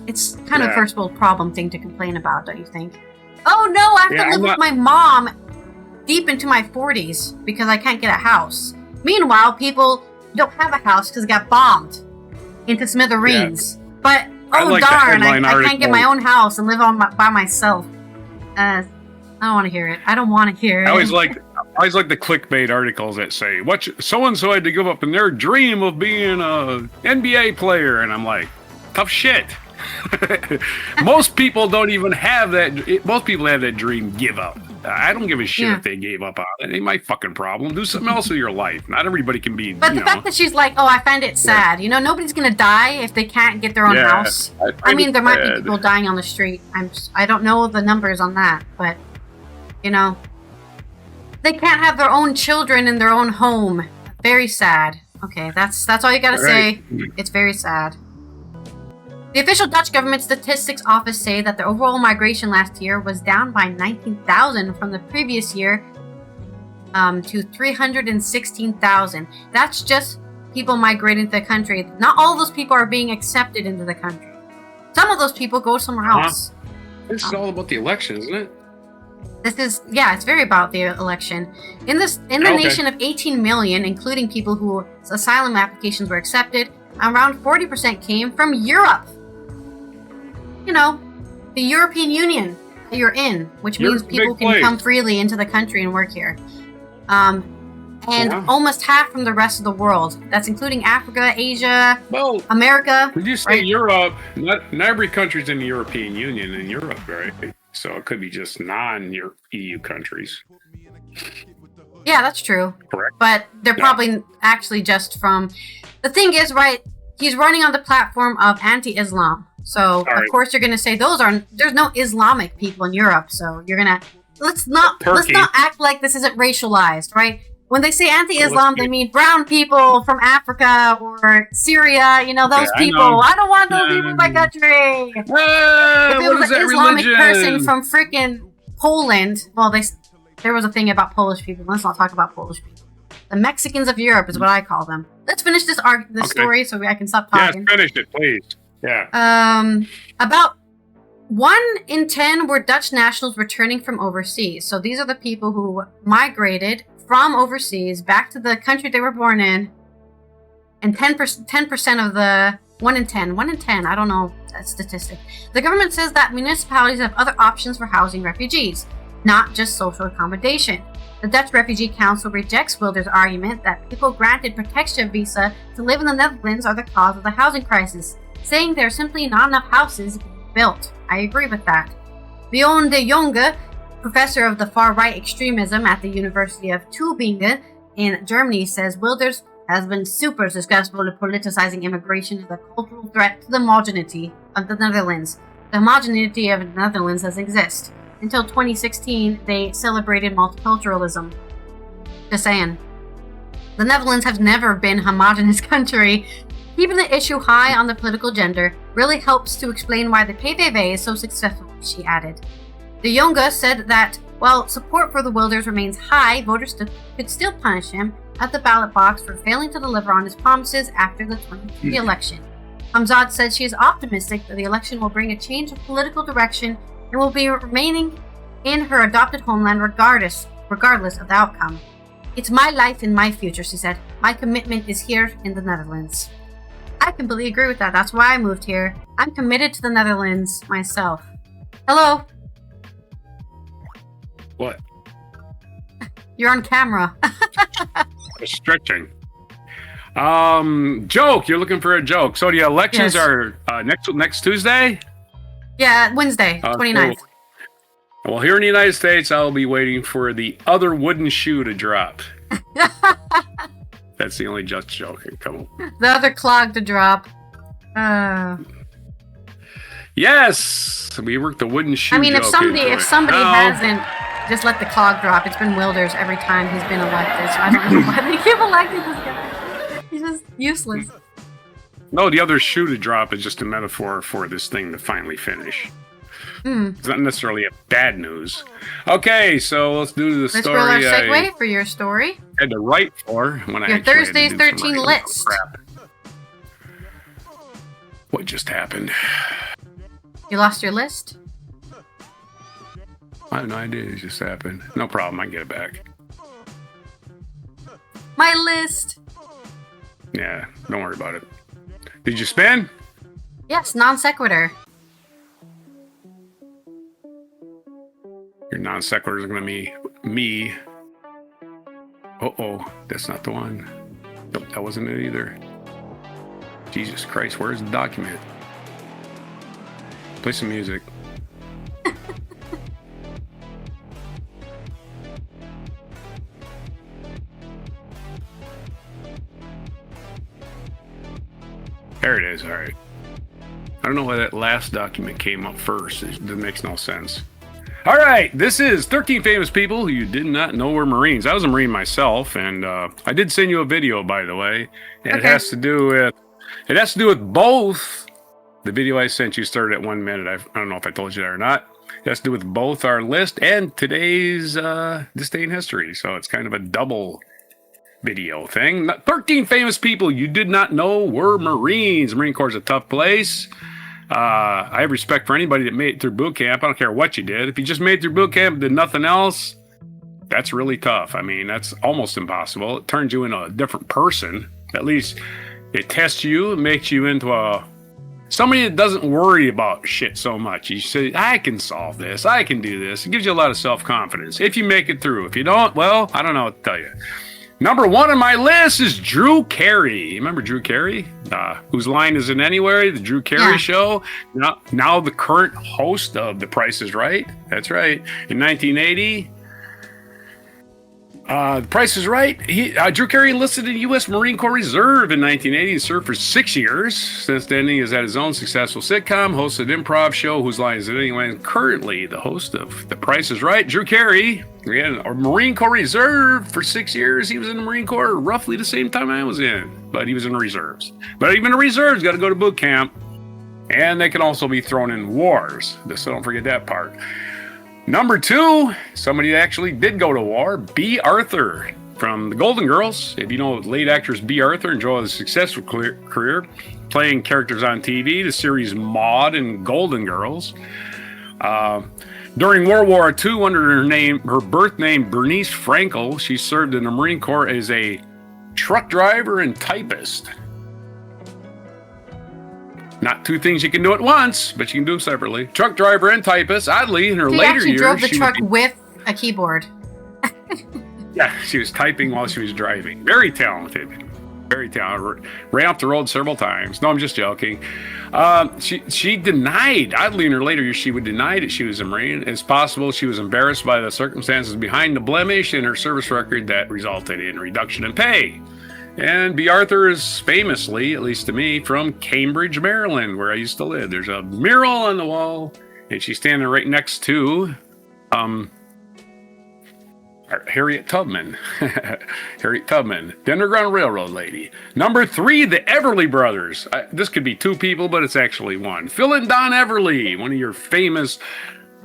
It's kind of a first world problem thing to complain about, don't you think? Oh no, I have to live with my mom deep into my 40s because I can't get a house. Meanwhile, people don't have a house because it got bombed into smithereens. Yeah. But, darn, I can't get my own house and live by myself. I don't want to hear it. I don't want to hear it. I always like the clickbait articles that say, so-and-so had to give up in their dream of being a NBA player. And I'm like, tough shit. Most people don't even have that. Most people have that dream give up. I don't give a shit if they gave up on it. It ain't my fucking problem. Do something else with your life. Not everybody can be. But the fact that she's like, I find it sad. You know, nobody's gonna die if they can't get their own house. I mean, there might be people dying on the street. I don't know the numbers on that, but you know, they can't have their own children in their own home. Very sad. Okay, that's all you gotta say. It's very sad. The official Dutch government statistics office say that the overall migration last year was down by 19,000 from the previous year to 316,000. That's just people migrating to the country. Not all of those people are being accepted into the country. Some of those people go somewhere else. This is all about the election, isn't it? It's very about the election. In the nation of 18 million, including people whose asylum applications were accepted, around 40% came from Europe. You know, the European Union that you're in, which means people can come freely into the country and work here. Almost half from the rest of the world. That's including Africa, Asia, America. Did you say Europe? Not every country's in the European Union in Europe, right? So it could be just non-EU countries. Yeah, that's true. Correct. But they're probably actually just from... The thing is, he's running on the platform of anti-Islam. So, of course, you're going to say there's no Islamic people in Europe. So you're going to... Let's not act like this isn't racialized, right? When they say anti-Islam, they mean brown people from Africa or Syria, you know, those people. I don't want those people in my country. If it was an Islamic person from freaking Poland, there was a thing about Polish people. Let's not talk about Polish people. The Mexicans of Europe is what I call them. Let's finish this story so I can stop talking. Yes, finish it, please. Yeah. About 1 in 10 were Dutch nationals returning from overseas. So these are the people who migrated from overseas back to the country they were born in. And 10% of the 1 in 10. 1 in 10, I don't know that statistic. The government says that municipalities have other options for housing refugees, not just social accommodation. The Dutch Refugee Council rejects Wilders' argument that people granted protection visa to live in the Netherlands are the cause of the housing crisis, saying there are simply not enough houses being built. I agree with that. Bjorn de Jonge, professor of the far-right extremism at the University of Tübingen in Germany, says Wilders has been super successful at politicizing immigration as a cultural threat to the homogeneity of the Netherlands. The homogeneity of the Netherlands doesn't exist. Until 2016, they celebrated multiculturalism. Just saying. The Netherlands has never been a homogenous country. Keeping the issue high on the political agenda really helps to explain why the PVV is so successful, she added. De Jonge said that while support for the Wilders remains high, voters could still punish him at the ballot box for failing to deliver on his promises after the 2020 election. Hamzat said she is optimistic that the election will bring a change of political direction and will be remaining in her adopted homeland regardless of the outcome. It's my life and my future, she said. My commitment is here in the Netherlands. I completely agree with that. That's why I moved here. I'm committed to the Netherlands myself. Hello? What? You're on camera. Stretching. Joke. You're looking for a joke. So the elections are next Tuesday? Yeah, Wednesday, 29th. Cool. Well, here in the United States, I'll be waiting for the other wooden shoe to drop. That's the only just joke. Come on. The other clog to drop. Yes, we worked the wooden shoe. I mean, if joke somebody into it. hasn't just let the clog drop, it's been Wilders every time he's been elected. So I don't know why they keep electing this guy. He's just useless. No, the other shoe to drop is just a metaphor for this thing to finally finish. It's not necessarily a bad news. Okay, so let's do the story. Let's roll our segue for your story. I had to write for when your Thursday's 13 list. Crap. What just happened? You lost your list? I have no idea. It just happened. No problem. I can get it back. My list. Yeah, don't worry about it. Did you spin? Yes, non sequitur. Your non sequitur is going to be me. Uh-oh, that's not the one. Nope, that wasn't it either. Jesus Christ, where's the document? Play some music. There it is, all right. I don't know why that last document came up first. That makes no sense. All right, this is 13 famous people who you did not know were Marines. I was a Marine myself, and I did send you a video, by the way. And okay. It has to do with both. The video I sent you started at 1 minute. I don't know if I told you that or not. It has to do with both our list and today's this day in history. So it's kind of a double video thing. 13 famous people you did not know were Marines. Marine Corps is a tough place. I have respect for anybody that made it through boot camp. I don't care what you did. If you just made it through boot camp and did nothing else, that's really tough. I mean, that's almost impossible. It turns you into a different person. At least it tests you, it makes you into somebody that doesn't worry about shit so much. You say, I can solve this. I can do this. It gives you a lot of self-confidence. If you make it through. If you don't, well, I don't know what to tell you. Number one on my list is Drew Carey. Remember Drew Carey? Whose Line Is It Anywhere? The Drew Carey Show. Now the current host of The Price is Right. That's right. In 1980, The Price is Right. Drew Carey enlisted in the U.S. Marine Corps Reserve in 1980 and served for 6 years. Since then, he has had his own successful sitcom, hosted an improv show, Whose Line Is It Anyway? And currently the host of The Price is Right, Drew Carey. Again, a Marine Corps Reserve for 6 years. He was in the Marine Corps roughly the same time I was in, but he was in the reserves. But even the reserves got to go to boot camp, and they can also be thrown in wars. So don't forget that part. Number two, somebody that actually did go to war, B. Arthur from the Golden Girls. If you know late actress B. Arthur, enjoyed a successful career playing characters on TV, the series Maude and Golden Girls. During World War II, under her birth name Bernice Frankel, she served in the Marine Corps as a truck driver and typist. Not two things you can do at once, but you can do them separately. Truck driver and typist. Oddly, in her later years, drove the truck with a keyboard. Yeah, she was typing while she was driving. Very talented. Very talented. Ran off the road several times. No, I'm just joking. She denied, oddly in her later years, she would deny that she was a Marine. It's possible she was embarrassed by the circumstances behind the blemish in her service record that resulted in reduction in pay. And B. Arthur is famously, at least to me, from Cambridge, Maryland, where I used to live. There's a mural on the wall, and she's standing right next to Harriet Tubman. Harriet Tubman, the Underground Railroad lady. Number three, the Everly Brothers. This could be two people, but it's actually one. Phil and Don Everly, one of your famous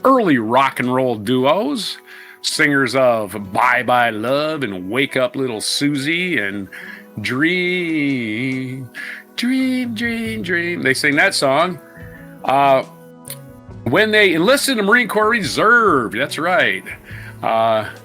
early rock and roll duos. Singers of Bye Bye Love and Wake Up Little Susie and Dream, Dream, Dream, Dream. They sing that song. When they enlisted in the Marine Corps Reserve, that's right.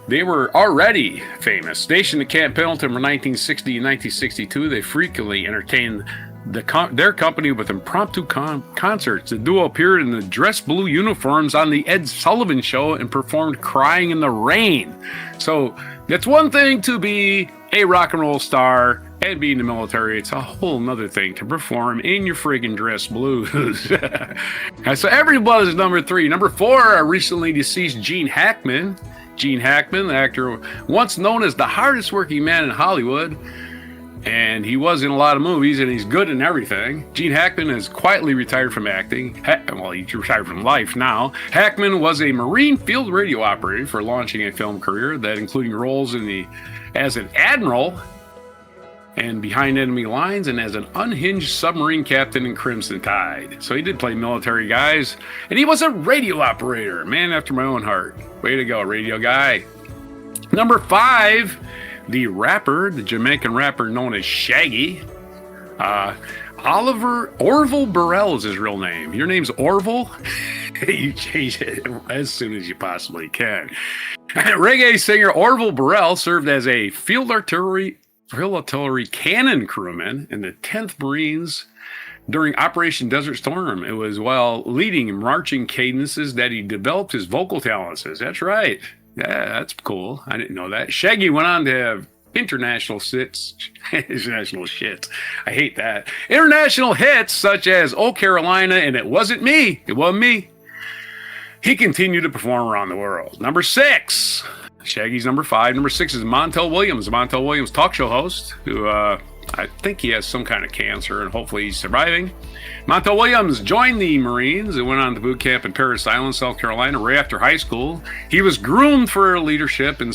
They were already famous. Stationed at Camp Pendleton from 1960 and 1962, they frequently entertained their company with impromptu concerts. The duo appeared in the dress blue uniforms on the Ed Sullivan Show and performed Crying in the Rain. So that's one thing to be a rock and roll star and be in the military. It's a whole nother thing to perform in your friggin' dress blues. So everybody is number three. Number four, recently deceased Gene Hackman. Gene Hackman, the actor once known as the hardest working man in Hollywood. and he was in a lot of movies, and he's good in everything. Gene Hackman has quietly retired from acting. Well, he's retired from life now. Hackman was a Marine field radio operator for launching a film career that including roles as an admiral and behind enemy lines, and as an unhinged submarine captain in Crimson Tide. So he did play military guys, and he was a radio operator. Man after my own heart. Way to go, radio guy. Number 5, the Jamaican rapper known as Shaggy. Orville Burrell is his real name. Your name's Orville? You change it as soon as you possibly can. Reggae singer Orville Burrell served as a field artillery cannon crewman in the 10th Marines during Operation Desert Storm. It was while leading marching cadences that he developed his vocal talents. That's right. Yeah, that's cool. I didn't know that. Shaggy went on to have international hits. International shit. I hate that. International hits such as Oh Carolina and It Wasn't Me. It wasn't me. He continued to perform around the world. Number 6. Shaggy's number 5. Number 6 is Montel Williams. Montel Williams, talk show host, who I think he has some kind of cancer, and hopefully he's surviving. Montel Williams joined the Marines and went on to boot camp in Parris Island, South Carolina, right after high school. He was groomed for leadership and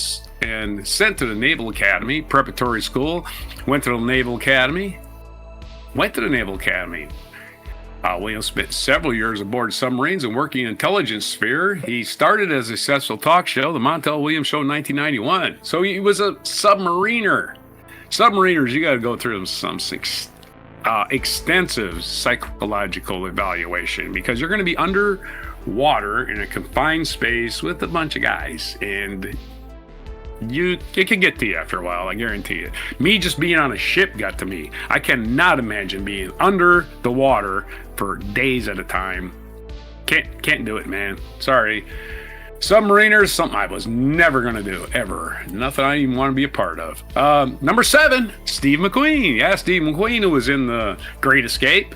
sent to the Naval Academy, preparatory school. Went to the Naval Academy. Williams spent several years aboard submarines and working in the intelligence sphere. He started as a successful talk show, the Montel Williams Show in 1991. So he was a submariner. Submariners, you got to go through some extensive psychological evaluation because you're going to be underwater in a confined space with a bunch of guys, and it can get to you after a while, I guarantee you. Me just being on a ship got to me. I cannot imagine being under the water for days at a time. Can't do it, man. Sorry. Submariners, something I was never going to do, ever. Nothing I even want to be a part of. Number 7, Steve McQueen. Yeah, Steve McQueen, who was in The Great Escape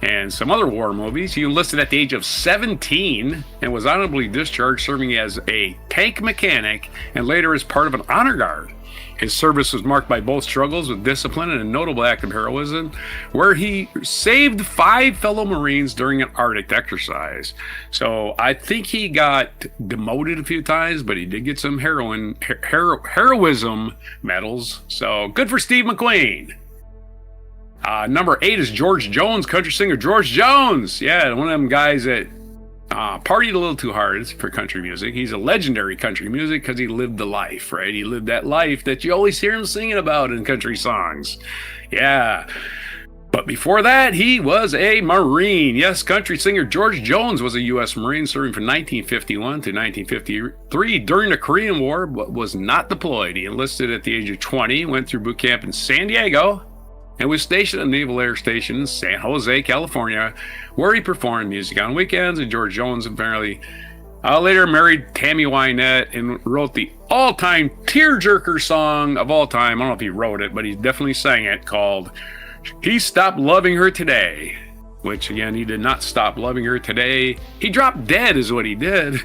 and some other war movies. He enlisted at the age of 17 and was honorably discharged serving as a tank mechanic and later as part of an honor guard. His service was marked by both struggles with discipline and a notable act of heroism, where he saved 5 fellow Marines during an Arctic exercise. So I think he got demoted a few times, but he did get some heroism medals. So good for Steve McQueen. Number 8 is George Jones, country singer George Jones. Yeah, one of them guys that partied a little too hard for country music. He's a legendary country music because he lived the life, right? He lived that life that you always hear him singing about in country songs. Yeah. But before that, he was a Marine. Yes, country singer George Jones was a U.S. Marine serving from 1951 to 1953 during the Korean War, but was not deployed. He enlisted at the age of 20, went through boot camp in San Diego, and was stationed at the Naval Air Station in San Jose, California, where he performed music on weekends. And George Jones apparently later married Tammy Wynette and wrote the all-time tearjerker song of all time. I don't know if he wrote it, but he definitely sang it, called He Stopped Loving Her Today, which, again, he did not stop loving her today. He dropped dead is what he did.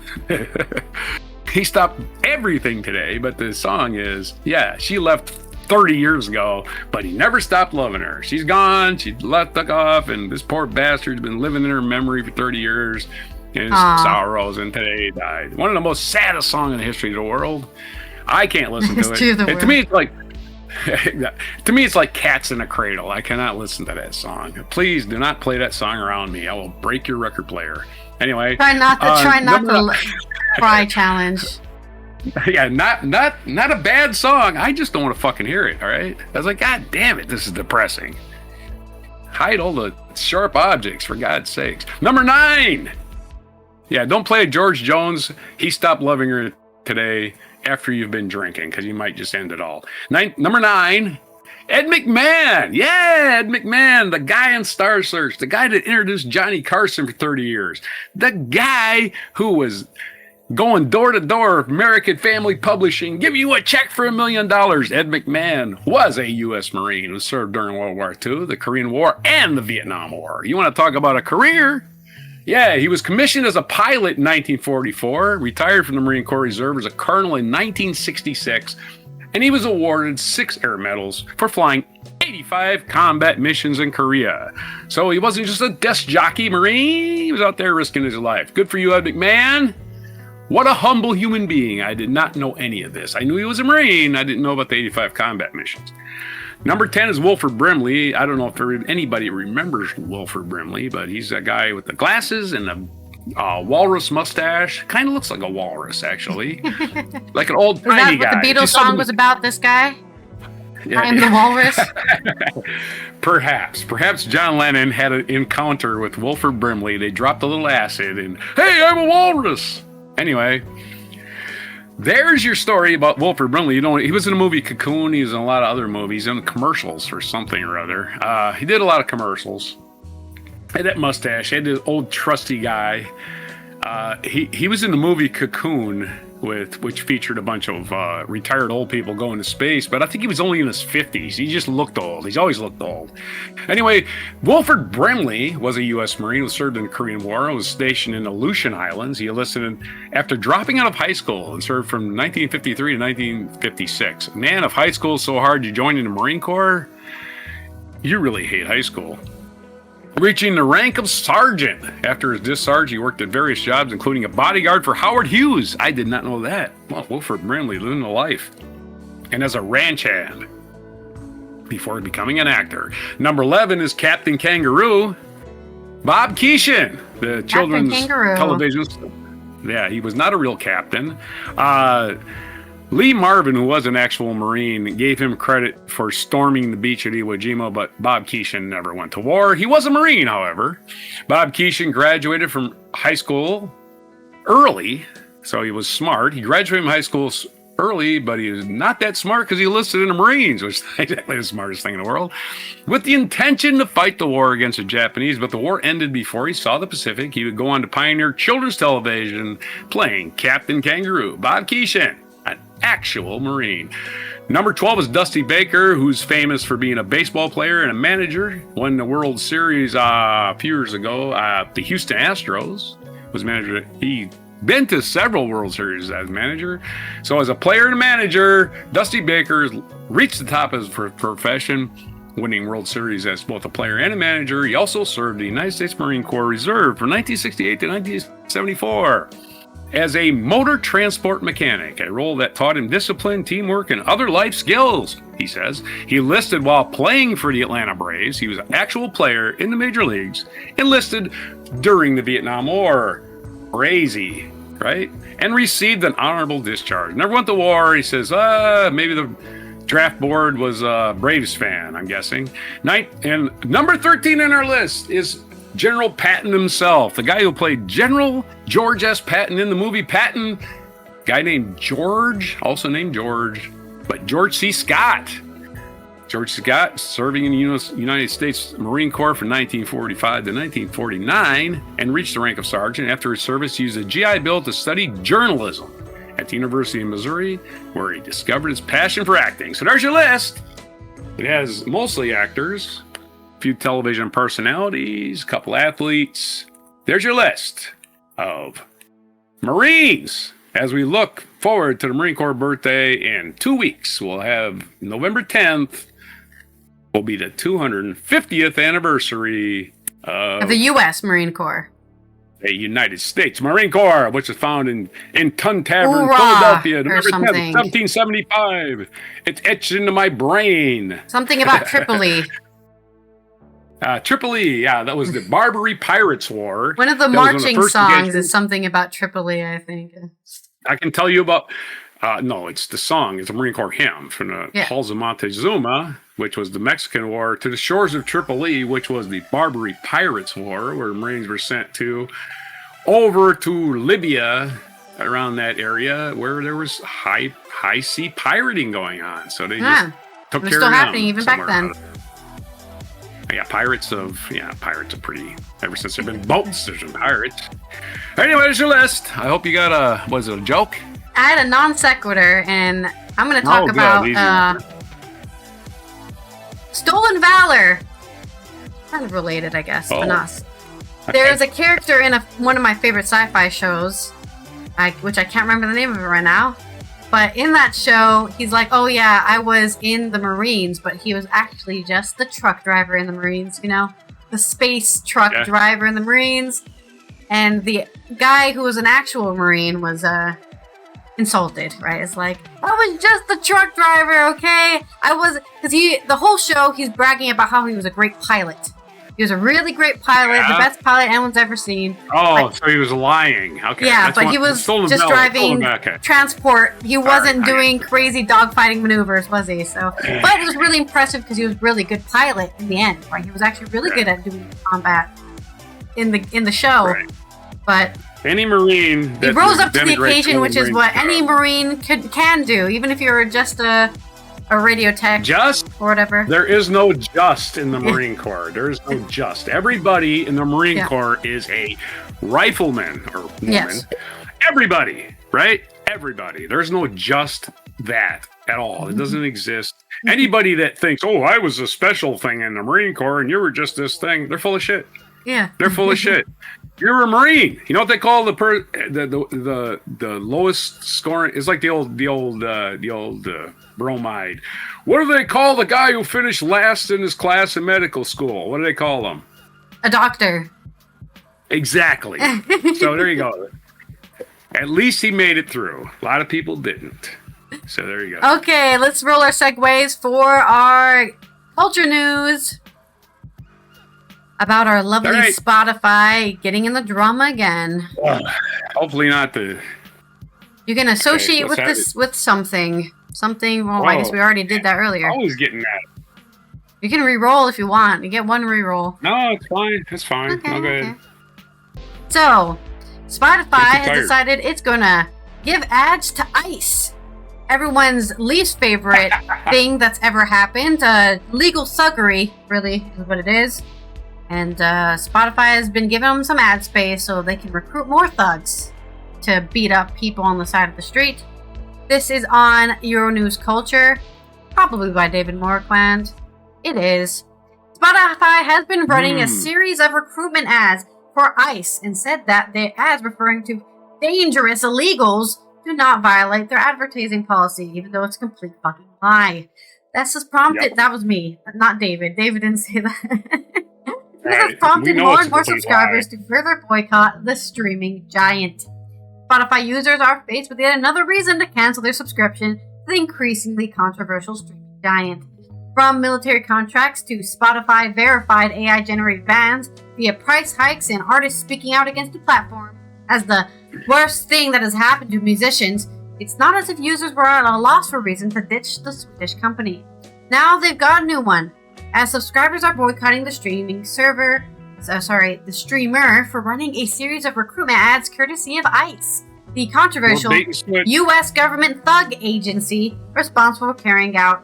He stopped everything today, but the song is, yeah, she left 30 years ago, but he never stopped loving her. She's gone, she took off, and this poor bastard's been living in her memory for 30 years in sorrows, and today he died. One of the most saddest songs in the history of the world. I can't listen to it. And to me, it's like it's like Cats in a Cradle. I cannot listen to that song. Please do not play that song around me. I will break your record player. Anyway, try not to cry challenge. Yeah, not a bad song. I just don't want to fucking hear it, all right? I was like, God damn it, this is depressing. Hide all the sharp objects, for God's sakes. Number 9. Yeah, don't play George Jones. He stopped loving her today after you've been drinking, because you might just end it all. Number 9, Ed McMahon. Yeah, Ed McMahon, the guy in Star Search, the guy that introduced Johnny Carson for 30 years, the guy who was going door to door, American Family Publishing, give you a check for $1 million. Ed McMahon was a U.S. Marine who served during World War II, the Korean War, and the Vietnam War. You want to talk about a career? Yeah, he was commissioned as a pilot in 1944, retired from the Marine Corps Reserve as a colonel in 1966, and he was awarded 6 air medals for flying 85 combat missions in Korea. So he wasn't just a desk jockey Marine. He was out there risking his life. Good for you, Ed McMahon. What a humble human being. I did not know any of this. I knew he was a Marine. I didn't know about the 85 combat missions. Number 10 is Wilford Brimley. I don't know if anybody remembers Wilford Brimley, but he's a guy with the glasses and the walrus mustache. Kind of looks like a walrus, actually. Like an old tiny guy. Is that what the Beatles song was about, this guy? Yeah. I am the walrus? Perhaps John Lennon had an encounter with Wilford Brimley. They dropped a little acid and, hey, I'm a walrus. Anyway, there's your story about Wilford Brimley. You know, he was in the movie Cocoon. He was in a lot of other movies, in commercials for something or other. He did a lot of commercials. Had that mustache. Had this old trusty guy. He was in the movie Cocoon, which featured a bunch of retired old people going to space, but I think he was only in his 50s. He just looked old. He's always looked old. Anyway, Wilford Brimley was a U.S. Marine who served in the Korean War and was stationed in the Aleutian Islands. He enlisted after dropping out of high school and served from 1953 to 1956. Man, if high school is so hard you join in the Marine Corps, you really hate high school. Reaching the rank of sergeant. After his discharge, he worked at various jobs, including a bodyguard for Howard Hughes. I did not know that. Well, Wilford Brimley living a life. And as a ranch hand before becoming an actor. Number 11 is Captain Kangaroo. Bob Keeshan, the children's television. Yeah, he was not a real captain. Lee Marvin, who was an actual Marine, gave him credit for storming the beach at Iwo Jima, but Bob Keeshan never went to war. He was a Marine, however. Bob Keeshan graduated from high school early, so he was smart. He graduated from high school early, but he was not that smart because he enlisted in the Marines, which is exactly the smartest thing in the world, with the intention to fight the war against the Japanese. But the war ended before he saw the Pacific. He would go on to pioneer children's television, playing Captain Kangaroo. Bob Keeshan, an actual Marine. Number 12 is Dusty Baker, who's famous for being a baseball player and a manager. Won the World Series a few years ago. The Houston Astros was manager. He been to several World Series as manager. So as a player and a manager, Dusty Baker reached the top of his profession, winning World Series as both a player and a manager. He also served the United States Marine Corps Reserve from 1968 to 1974. As a motor transport mechanic, a role that taught him discipline, teamwork, and other life skills, he says. He enlisted while playing for the Atlanta Braves. He was an actual player in the major leagues, enlisted during the Vietnam War. Crazy, right? And received an honorable discharge. Never went to war. He says, maybe the draft board was a Braves fan, I'm guessing. And number 13 on our list is General Patton himself, the guy who played General George S. Patton in the movie Patton. Guy named George, also named George, but George C. Scott. George Scott serving in the United States Marine Corps from 1945 to 1949 and reached the rank of sergeant. After his service, he used a GI Bill to study journalism at the University of Missouri, where he discovered his passion for acting. So there's your list. It has mostly actors, few television personalities, a couple athletes. There's your list of Marines. As we look forward to the Marine Corps birthday in 2 weeks, we'll have November 10th, will be the 250th anniversary of the U.S. Marine Corps. The United States Marine Corps, which was found in Tun Tavern, Hoorah, Philadelphia, November 10th, something. 1775. It's etched into my brain. Something about Tripoli. Tripoli, yeah, that was the Barbary Pirates War. One of the marching songs is something about Tripoli, I think. I can tell you about, no, it's the song. It's a Marine Corps hymn from the Halls of Montezuma, which was the Mexican War, to the shores of Tripoli, which was the Barbary Pirates War, where Marines were sent over to Libya, around that area, where there was high sea pirating going on. So they just took care of them. It was still happening even back then. Yeah, pirates are pretty, ever since there have been boats, there's been pirates. Anyway, there's your list. I hope you got was it a joke? I had a non sequitur, and I'm going to talk about Stolen Valor. Kind of related, I guess, but not. Okay. There's a character in one of my favorite sci-fi shows, which I can't remember the name of it right now. But in that show, he's like, oh yeah, I was in the Marines, but he was actually just the truck driver in the Marines, you know? The space truck driver in the Marines. And the guy who was an actual Marine was insulted, right? It's like, I was just the truck driver, okay? Because the whole show, he's bragging about how he was a great pilot. He was a really great pilot, the best pilot anyone's ever seen. Oh, so he was lying. Okay. Yeah, but he was just driving transport. He wasn't doing crazy dogfighting maneuvers, was he? So, but it was really impressive because he was a really good pilot in the end, right? He was actually really good at doing combat in the show. Right. But any Marine, he rose up to the occasion, which is what any Marine can do, even if you're just a radio tech or whatever. There is no just in the Marine Corps. There is no just. Everybody in the Marine Corps is a rifleman or woman. Yes. Everybody, right? Everybody. There's no just that at all. It doesn't exist. Anybody that thinks, oh, I was a special thing in the Marine Corps and you were just this thing, they're full of shit. Yeah. They're full of shit. You're a Marine. You know what they call the lowest scoring? It's like the old bromide. What do they call the guy who finished last in his class in medical school? What do they call him? A doctor. Exactly. So there you go. At least he made it through. A lot of people didn't. So there you go. Okay, let's roll our segues for our culture news. About our lovely Spotify getting in the drama again. Hopefully not the... You can associate with this with something. Well, I guess we already did that earlier. Always getting that. You can re-roll if you want. You get one re-roll. No, it's fine. It's fine. Okay, no good. So, Spotify has decided it's gonna give ads to ICE. Everyone's least favorite thing that's ever happened. Legal thuggery, really, is what it is. And Spotify has been giving them some ad space so they can recruit more thugs to beat up people on the side of the street. This is on Euronews Culture, probably by David Morquand. It is. Spotify has been running a series of recruitment ads for ICE and said that the ads referring to dangerous illegals do not violate their advertising policy, even though it's a complete fucking lie. That's just prompted. Yep. That was me, not David. David didn't say that. This has prompted more and more subscribers to further boycott the streaming giant. Spotify users are faced with yet another reason to cancel their subscription to the increasingly controversial streaming giant. From military contracts to Spotify verified AI-generated bans via price hikes and artists speaking out against the platform as the worst thing that has happened to musicians, it's not as if users were at a loss for reason to ditch the Swedish company. Now they've got a new one, as subscribers are boycotting the streamer for running a series of recruitment ads courtesy of ICE, the controversial U.S. government thug agency responsible for carrying out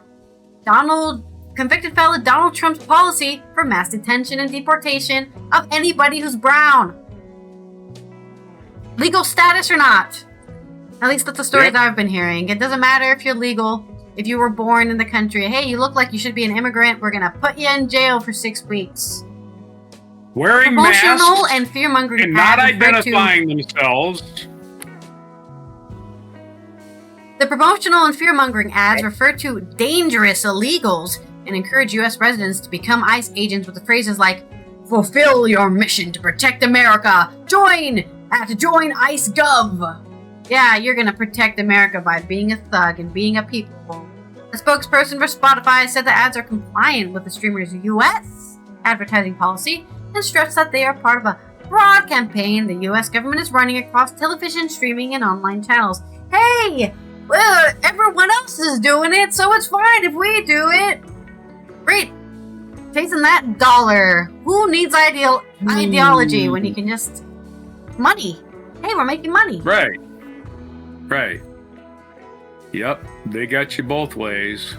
convicted fellow Donald Trump's policy for mass detention and deportation of anybody who's brown. Legal status or not. At least that's the stories I've been hearing. It doesn't matter if you're legal. If you were born in the country, hey, you look like you should be an immigrant, we're going to put you in jail for 6 weeks. Wearing masks and fear-mongering and not identifying themselves. The promotional and fear-mongering ads refer to dangerous illegals and encourage U.S. residents to become ICE agents with the phrases like, fulfill your mission to protect America. Join at joinice.gov. Yeah, you're gonna protect America by being a thug and being a people. A spokesperson for Spotify said the ads are compliant with the streamer's U.S. advertising policy and stressed that they are part of a broad campaign the U.S. government is running across television, streaming, and online channels. Hey, well, everyone else is doing it, so it's fine if we do it. Great. Chasing that dollar. Who needs ideology when you can just... Money. Hey, we're making money. Right. Yep, they got you both ways.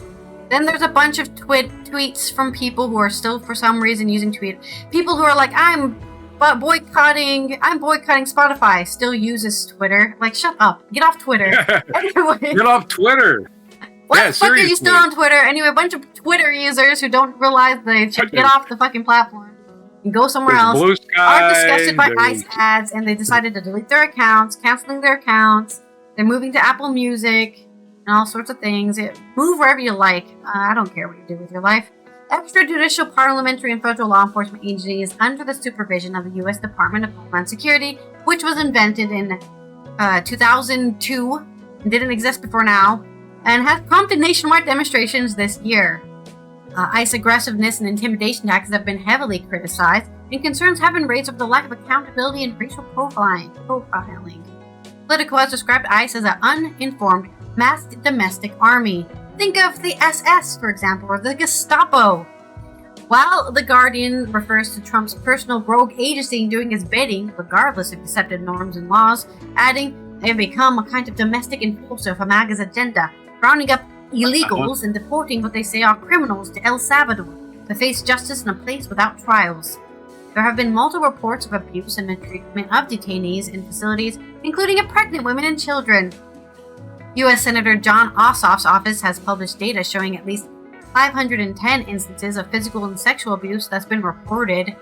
Then there's a bunch of tweets from people who are still, for some reason, using tweet. People who are like, I'm boycotting Spotify, still uses Twitter. Like, shut up. Get off Twitter. Anyway. Get off Twitter. Why the fuck are you still on Twitter? Anyway, a bunch of Twitter users who don't realize they should get off the fucking platform and go somewhere else Blue Sky, are disgusted by ICE ads, and they decided to delete their accounts, canceling their accounts. They're moving to Apple Music. and all sorts of things. Move wherever you like. I don't care what you do with your life. Extrajudicial parliamentary and federal law enforcement agencies under the supervision of the U.S. Department of Homeland Security, which was invented in 2002 and didn't exist before now, and has prompted nationwide demonstrations this year. ICE aggressiveness and intimidation tactics have been heavily criticized, and concerns have been raised over the lack of accountability and racial profiling. Politico has described ICE as an uninformed, masked domestic army. Think of the SS, for example, or the Gestapo. While The Guardian refers to Trump's personal rogue agency doing his bidding, regardless of accepted norms and laws, adding, they have become a kind of domestic enforcer for MAGA's agenda, rounding up illegals and deporting what they say are criminals to El Salvador to face justice in a place without trials. There have been multiple reports of abuse and mistreatment of detainees in facilities, including of pregnant women and children. U.S. Senator John Ossoff's office has published data showing at least 510 instances of physical and sexual abuse that's been reported.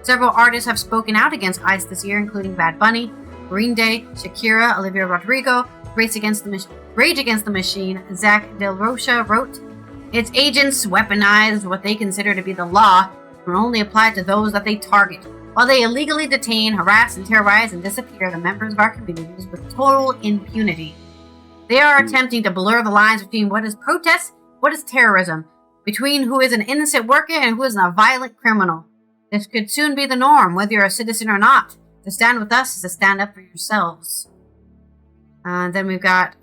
Several artists have spoken out against ICE this year, including Bad Bunny, Green Day, Shakira, Olivia Rodrigo. Rage Against the Machine, Zach Del Rocha wrote, its agents weaponize what they consider to be the law and only apply to those that they target, while they illegally detain, harass, and terrorize and disappear the members of our communities with total impunity. They are attempting to blur the lines between what is protest, what is terrorism, between who is an innocent worker and who is a violent criminal. This could soon be the norm, whether you're a citizen or not. To stand with us is to stand up for yourselves. Then we've got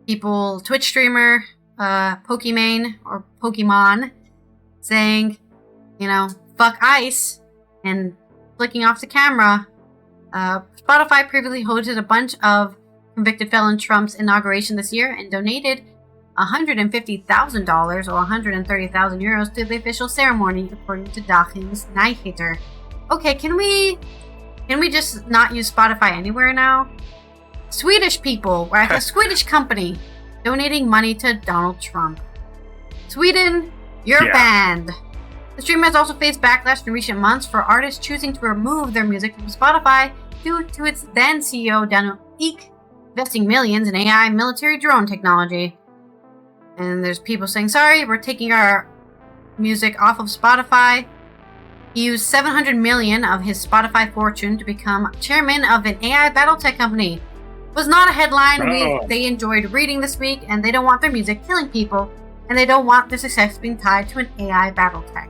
people, Twitch streamer, Pokemon, saying, fuck ICE, and flicking off the camera. Spotify previously hosted a bunch of convicted felon Trump's inauguration this year and donated $150,000 or 130,000 euros to the official ceremony, according to Dachim's Nyheter. Okay, can we just not use Spotify anywhere now? Swedish people, like a Swedish company, donating money to Donald Trump. Sweden, you're banned. The streamer has also faced backlash in recent months for artists choosing to remove their music from Spotify due to its then CEO, Daniel Ek, investing millions in AI military drone technology. And there's people saying, sorry, we're taking our music off of Spotify. He used $700 million of his Spotify fortune to become chairman of an AI battletech company. It was not a headline they enjoyed reading this week, and they don't want their music killing people, and they don't want their success being tied to an AI battletech.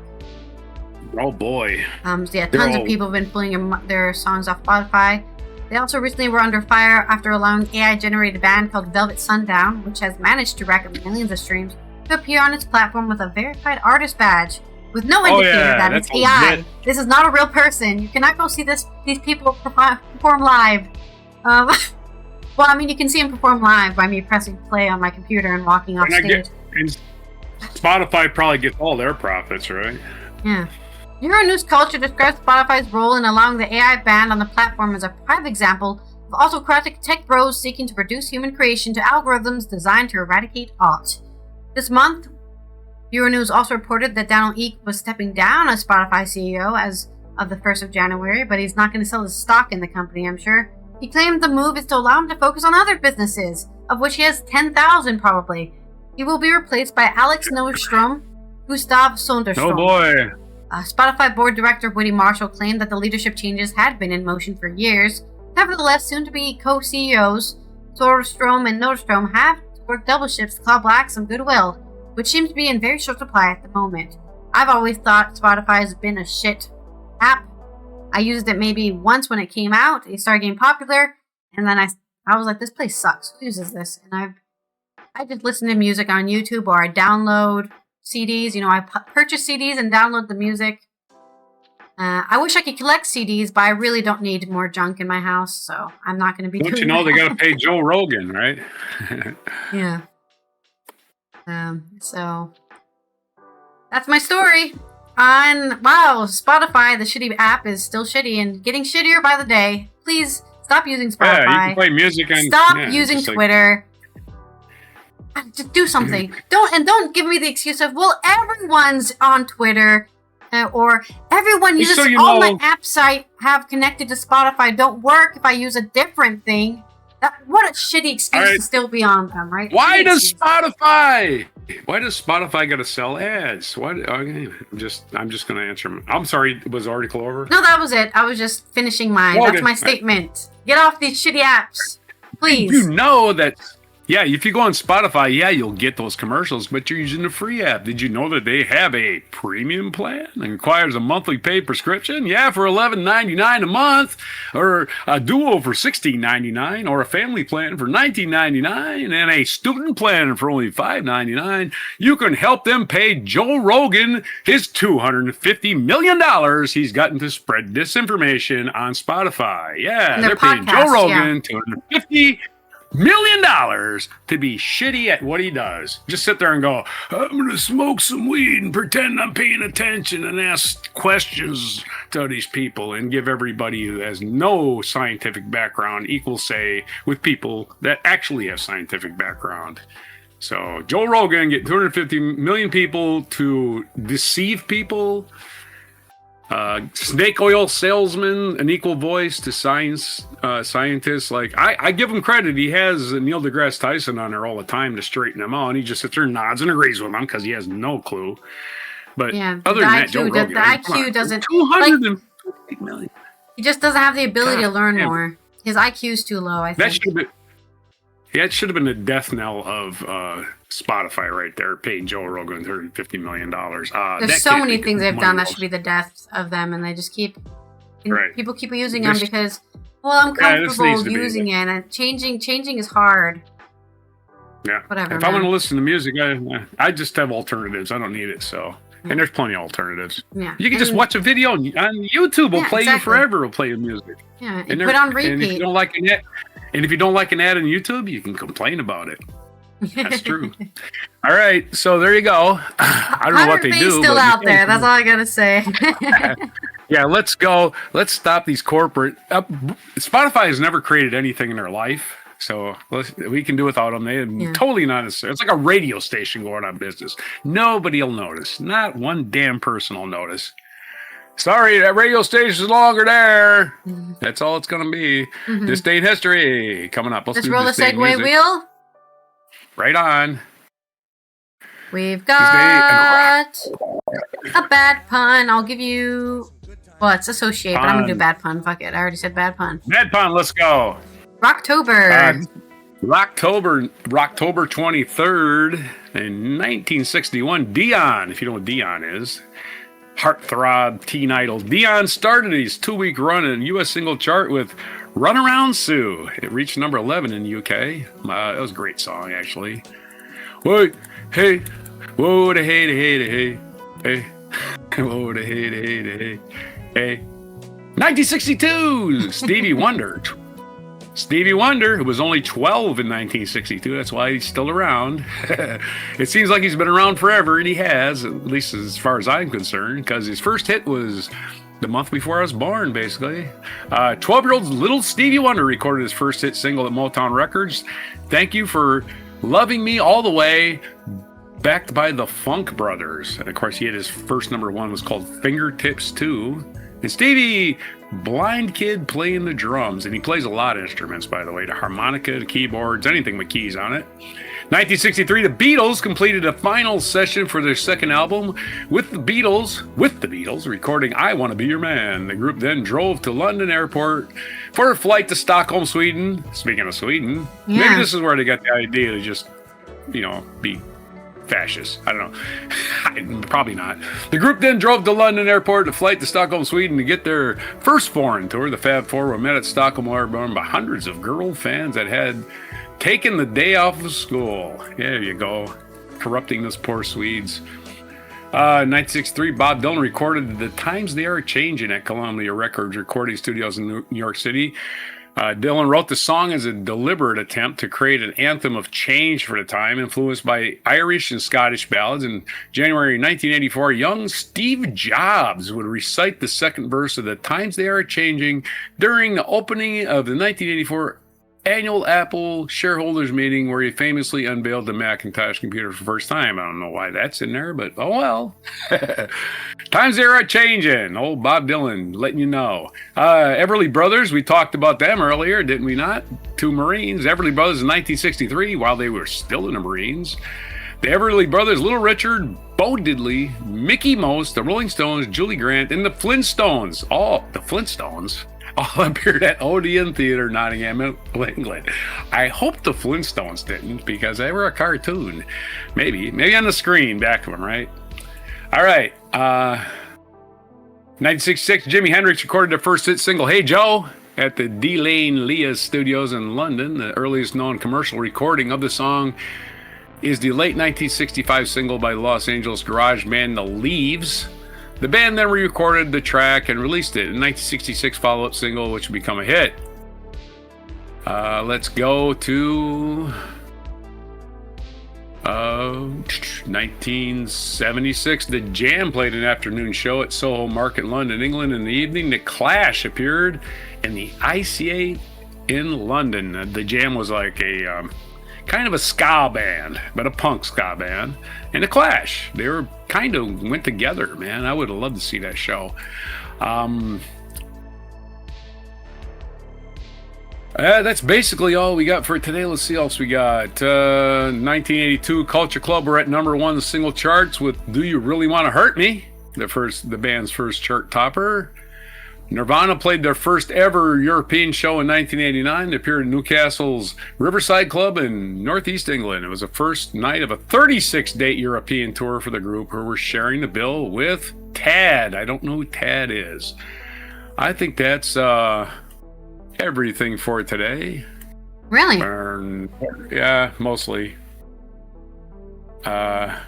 Oh boy. Tons of people have been pulling their songs off Spotify. They also recently were under fire after allowing AI-generated band called Velvet Sundown, which has managed to rack up millions of streams, to appear on its platform with a verified artist badge, with no indicator that it's AI. This is not a real person. You cannot go see these people perform live. Well, I mean, you can see them perform live by me pressing play on my computer and walking off stage. Spotify probably gets all their profits, right? Yeah. Euronews Culture describes Spotify's role in allowing the AI band on the platform as a prime example of autocratic tech bros seeking to reduce human creation to algorithms designed to eradicate art. This month, Euronews also reported that Daniel Ek was stepping down as Spotify CEO as of the 1st of January, but he's not going to sell his stock in the company, I'm sure. He claimed the move is to allow him to focus on other businesses, of which he has 10,000 probably. He will be replaced by Alex Nordstrom, Gustav Sonderstrom. Oh boy. Spotify board director Woody Marshall claimed that the leadership changes had been in motion for years. Nevertheless, soon-to-be co-CEOs Soderstrom and Nordstrom have to work double shifts to claw back some goodwill, which seems to be in very short supply at the moment. I've always thought Spotify has been a shit app. I used it maybe once when it came out. It started getting popular, and then I was like, this place sucks. Who uses this? And I just listen to music on YouTube, or I download CDs. I purchase CDs and download the music. I wish I could collect CDs, but I really don't need more junk in my house, so I'm not going to be doing that. Don't you know they got to pay Joe Rogan, right? Yeah. So that's my story. Wow, Spotify, the shitty app, is still shitty and getting shittier by the day. Please stop using Spotify. Yeah, you can play music and stop using Twitter. Just do something. Don't give me the excuse of, well, everyone's on Twitter, or everyone uses all my apps I have connected to Spotify don't work if I use a different thing. What a shitty excuse to still be on them, right? Why does Spotify got to sell ads? What? Okay, I'm just going to answer. I'm sorry, was the article over? No, that was it. I was just finishing mine. Okay. That's my statement. Get off these shitty apps, please. You know that. Yeah, if you go on Spotify, you'll get those commercials, but you're using the free app. Did you know that they have a premium plan that requires a monthly paid prescription? Yeah, for $11.99 a month, or a duo for $16.99, or a family plan for $19.99, and a student plan for only $5.99. You can help them pay Joe Rogan his $250 million he's gotten to spread disinformation on Spotify. Yeah, they're paying Joe Rogan $250 million to be shitty at what he does. Just sit there and go, I'm gonna smoke some weed and pretend I'm paying attention and ask questions to these people and give everybody who has no scientific background equal say with people that actually have scientific background. So Joe Rogan get 250 million people to deceive people. Snake oil salesman, an equal voice to scientists. Like I give him credit. He has Neil deGrasse Tyson on there all the time to straighten him out, and he just sits there and nods and agrees with him because he has no clue. But other than that, Joe Rogan, the IQ doesn't 250 million. He just doesn't have the ability to learn more. His IQ is too low. I think it should have been the death knell of Spotify right there, paying Joe Rogan $150 million. There's so many things they've done that should be the death of them, and they just keep... People keep using them because, I'm comfortable using it, and changing is hard. Yeah. Whatever. If I want to listen to music, I just have alternatives. I don't need it, so... And there's plenty of alternatives. Yeah. You can just watch a video on YouTube. Will play you forever. Will play you music. Yeah, and put on repeat. And if you don't like an ad, on YouTube, you can complain about it. That's true. All right, so there you go. I don't know what they do. Still out there. That's all I gotta say. Yeah, let's go. Let's stop these corporate. Spotify has never created anything in their life, so we can do without them. They're totally not necessary. It's like a radio station going on business. Nobody will notice. Not one damn person will notice. Sorry, that radio station's no longer there. That's all it's going to be. This Day in History coming up. Let's roll the segue wheel. Right on. We've got a bad pun. I'll give you... Well, it's associate, but I'm going to do bad pun. Fuck it. I already said bad pun. Bad pun. Let's go. Rocktober. October 23rd in 1961. Dion, if you know what Dion is. Heartthrob teen idol. Dion started his 2-week run in the U.S. single chart with Run Around Sue. It reached number 11 in the UK. It was a great song, actually. Wait, hey, whoa, da hey, da hey, da hey, hey, whoa, da hey, da hey, da hey, hey. 1962, Stevie Wonder. Stevie Wonder, who was only 12 in 1962, that's why he's still around. It seems like he's been around forever, and he has, at least as far as I'm concerned, because his first hit was the month before I was born, basically. 12-year-old little Stevie Wonder recorded his first hit single at Motown Records. Thank You for Loving Me All the Way, backed by the Funk Brothers. And of course, he had his first number one was called Fingertips 2. And Stevie, blind kid playing the drums, and he plays a lot of instruments, by the way, the harmonica, the keyboards, anything with keys on it. 1963, the Beatles completed a final session for their second album with the Beatles, recording I Want to Be Your Man. The group then drove to London Airport for a flight to Stockholm, Sweden. Speaking of Sweden, maybe this is where they got the idea to just, be fascist. I don't know. Probably not. The group then drove to London Airport to flight to Stockholm, Sweden to get their first foreign tour. The Fab Four were met at Stockholm Airport by hundreds of girl fans that had taken the day off of school. There you go. Corrupting those poor Swedes. 1963, Bob Dylan recorded The Times They Are Changing at Columbia Records recording studios in New York City. Dylan wrote the song as a deliberate attempt to create an anthem of change for the time, influenced by Irish and Scottish ballads. In January 1984, young Steve Jobs would recite the second verse of The Times They Are Changing during the opening of the 1984 annual Apple shareholders meeting where he famously unveiled the Macintosh computer for the first time. I don't know why that's in there, but oh well. Times they are changing. Old Bob Dylan letting you know. Everly Brothers, we talked about them earlier, didn't we not? Two Marines. Everly Brothers in 1963, while they were still in the Marines. The Everly Brothers, Little Richard, Bo Diddley, Mickey Mouse, the Rolling Stones, Julie Grant, and the Flintstones. All the Flintstones all appeared at Odeon Theatre, Nottingham, England. I hope the Flintstones didn't, because they were a cartoon. Maybe on the screen back of them, right? All right. 1966, Jimi Hendrix recorded their first hit single, Hey Joe, at the D. Lane Leah Studios in London. The earliest known commercial recording of the song is the late 1965 single by the Los Angeles garage band The Leaves. The band then re-recorded the track and released it in 1966 follow-up single, which would become a hit. Let's go to 1976. The Jam played an afternoon show at Soho Market, London, England. In the evening, The Clash appeared in the ICA in London. The Jam was like a kind of a ska band, but a punk ska band. And The Clash, they were kind of went together, man. I would have loved to see that show. That's basically all we got for today. Let's see what else we got. 1982 Culture Club were at number 1 single charts with Do You Really Want to Hurt Me? The band's first chart topper. Nirvana played their first ever European show in 1989. They appeared in Newcastle's Riverside Club in Northeast England. It was the first night of a 36-date European tour for the group, who were sharing the bill with Tad. I don't know who Tad is. I think that's everything for today. Really? Yeah, mostly. Yeah,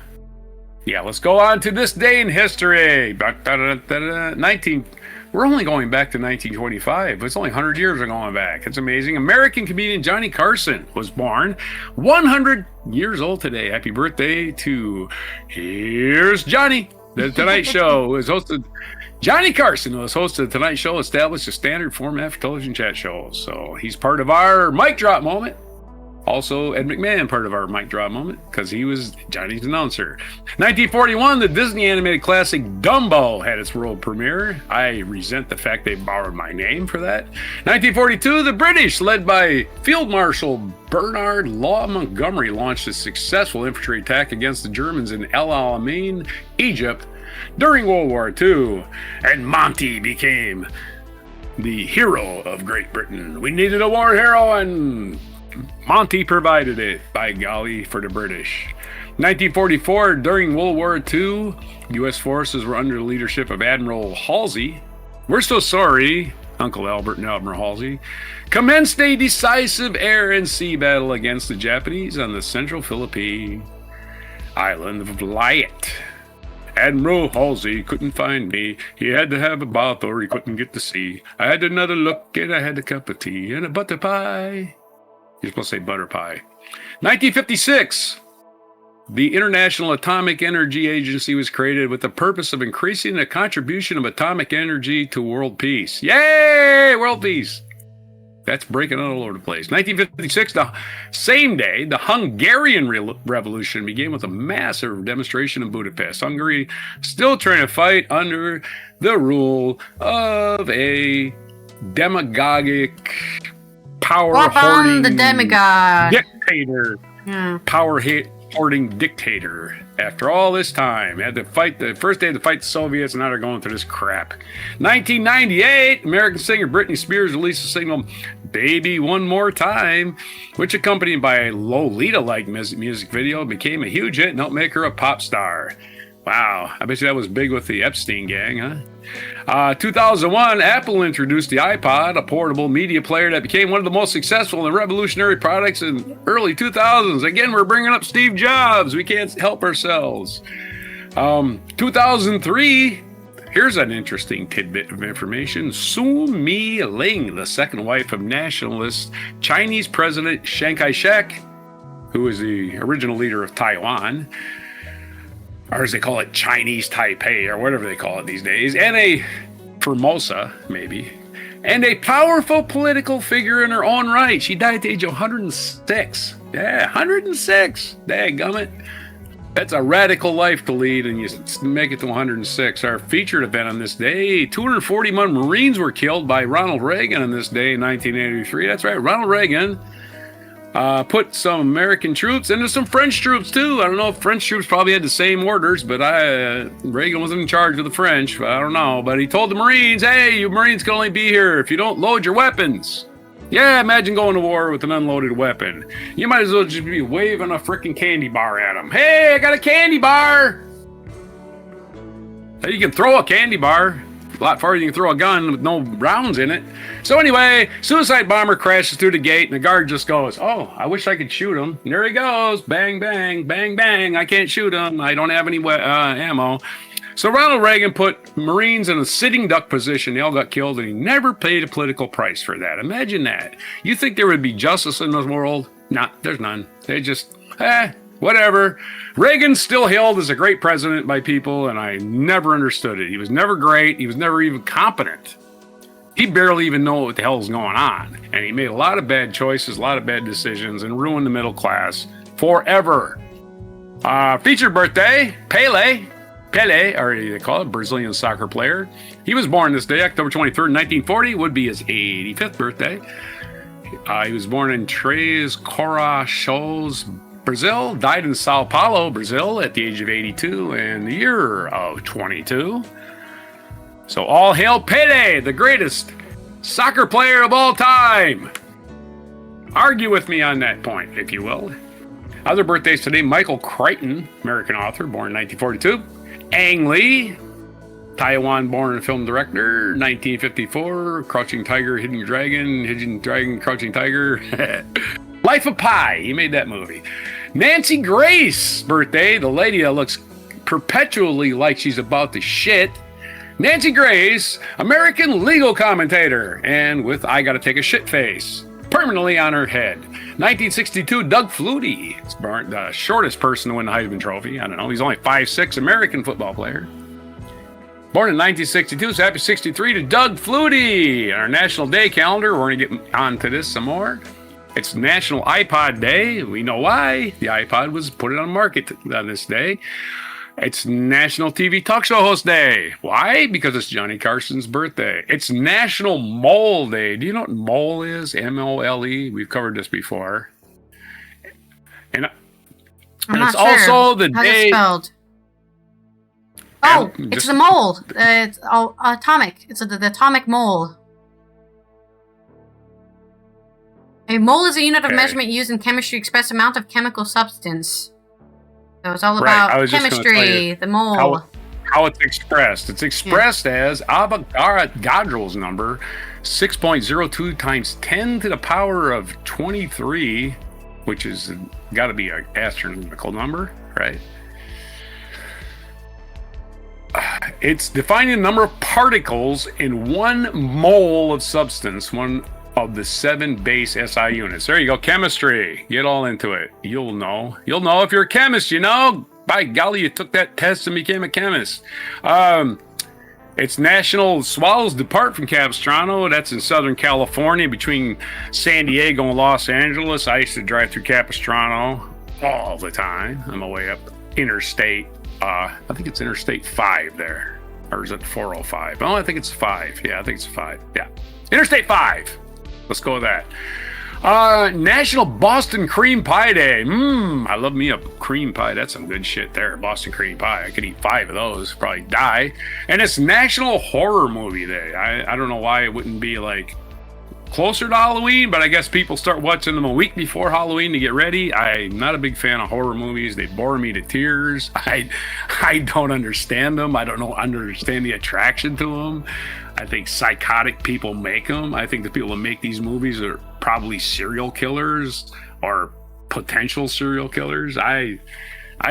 let's go on to this day in history. We're only going back to 1925. It's only 100 years are going back. It's amazing. American comedian Johnny Carson was born 100 years old today. Happy birthday to Here's Johnny. The Tonight Show was hosted. Johnny Carson was host of The Tonight Show, established a standard format for television chat shows. So he's part of our mic drop moment. Also, Ed McMahon, part of our mic drop moment, because he was Johnny's announcer. 1941, the Disney animated classic Dumbo had its world premiere. I resent the fact they borrowed my name for that. 1942, the British, led by Field Marshal Bernard Law Montgomery, launched a successful infantry attack against the Germans in El Alamein, Egypt, during World War II. And Monty became the hero of Great Britain. We needed a war hero, and Monty provided it, by golly, for the British. 1944, during World War II, U.S. forces were under the leadership of Admiral Halsey. We're so sorry, Uncle Albert and Admiral Halsey commenced a decisive air and sea battle against the Japanese on the central Philippine island of Leyte. Admiral Halsey couldn't find me. He had to have a bath or he couldn't get to sea. I had another look and I had a cup of tea and a butter pie. You're supposed to say butter pie. 1956, the International Atomic Energy Agency was created with the purpose of increasing the contribution of atomic energy to world peace. Yay! World peace. That's breaking all over the place. 1956, the same day, the Hungarian Revolution began with a massive demonstration in Budapest. Hungary still trying to fight under the rule of a demagogic, power-hoarding dictator. Yeah. Power-hoarding dictator. After all this time, had to fight the first day to fight the Soviets, and now they're going through this crap. 1998, American singer Britney Spears released the single "Baby One More Time," which, accompanied by a Lolita-like music video, became a huge hit and helped make her a pop star. Wow, I bet you that was big with the Epstein gang, huh? 2001, Apple introduced the iPod, a portable media player that became one of the most successful and revolutionary products in early 2000s. Again, we're bringing up Steve Jobs. We can't help ourselves. 2003, here's an interesting tidbit of information. Su Mi-ling, the second wife of nationalist Chinese President Chiang Kai-shek, who was the original leader of Taiwan, or as they call it, Chinese Taipei, or whatever they call it these days, and a Formosa, maybe, and a powerful political figure in her own right. She died at the age of 106. Yeah, 106. Dadgummit. That's a radical life to lead, and you make it to 106. Our featured event on this day, 241 Marines were killed by Ronald Reagan on this day in 1983. That's right, Ronald Reagan put some American troops into some French troops, too. I don't know if French troops probably had the same orders, but Reagan wasn't in charge of the French. I don't know. But he told the Marines, hey, you Marines can only be here if you don't load your weapons. Yeah, imagine going to war with an unloaded weapon. You might as well just be waving a freaking candy bar at them. Hey, I got a candy bar! You can throw a candy bar. A lot farther than you can throw a gun with no rounds in it. So anyway, suicide bomber crashes through the gate, and the guard just goes, oh, I wish I could shoot him. And there he goes. Bang, bang, bang, bang. I can't shoot him. I don't have any ammo. So Ronald Reagan put Marines in a sitting duck position. They all got killed, and he never paid a political price for that. Imagine that. You think there would be justice in the world? Nah, there's none. They just, whatever. Reagan's still hailed as a great president by people, and I never understood it. He was never great. He was never even competent. He barely even knew what the hell was going on. And he made a lot of bad choices, a lot of bad decisions, and ruined the middle class forever. Featured birthday, Pele, or they call it, Brazilian soccer player. He was born this day, October 23rd, 1940, would be his 85th birthday. He was born in Três Corações, Brazil, died in Sao Paulo, Brazil, at the age of 82 and the year of 22. So all hail Pele, the greatest soccer player of all time. Argue with me on that point, if you will. Other birthdays today, Michael Crichton, American author, born in 1942. Ang Lee, Taiwan-born film director, 1954. Crouching Tiger, Hidden Dragon, Crouching Tiger. Life of Pi, he made that movie. Nancy Grace, birthday, the lady that looks perpetually like she's about to shit. Nancy Grace, American legal commentator, and with I Gotta Take a Shit face, permanently on her head. 1962, Doug Flutie, the shortest person to win the Heisman Trophy. I don't know, he's only 5'6", American football player. Born in 1962, so happy 63 to Doug Flutie. On our National Day calendar, we're going to get onto this some more. It's National iPod Day. We know why. The iPod was put on market on this day. It's National TV Talk Show Host Day. Why? Because it's Johnny Carson's birthday. It's National Mole Day. Do you know what mole is? M-O-L-E. We've covered this before. And it's sure. Also the How's day. It spelled? Oh, it's the mole. It's atomic. It's the atomic mole. A mole is a unit of measurement used in chemistry to express amount of chemical substance. So it's all about chemistry, the mole. How it's expressed. It's expressed as Avogadro's number, 6.02 times 10 to the power of 23, which is got to be an astronomical number, right? It's defining the number of particles in 1 mole of substance, one of the 7 base SI units. There you go, chemistry. Get all into it. You'll know. You'll know if you're a chemist, you know. By golly, you took that test and became a chemist. It's National Swallows Depart from Capistrano. That's in Southern California between San Diego and Los Angeles. I used to drive through Capistrano all the time on my way up interstate. I think it's Interstate 5 there. Or is it 405? Oh, I think it's 5. Yeah, I think it's 5. Yeah. Interstate 5. Let's go with that. National Boston Cream Pie Day. I love me a cream pie. That's some good shit there. Boston cream pie. I could eat 5 of those. Probably die. And it's National Horror Movie Day. I don't know why it wouldn't be like closer to Halloween, but I guess people start watching them a week before Halloween to get ready. I'm not a big fan of horror movies. They bore me to tears. I don't understand them. I don't understand the attraction to them. I think psychotic people make them. I think the people that make these movies are probably serial killers or potential serial killers. I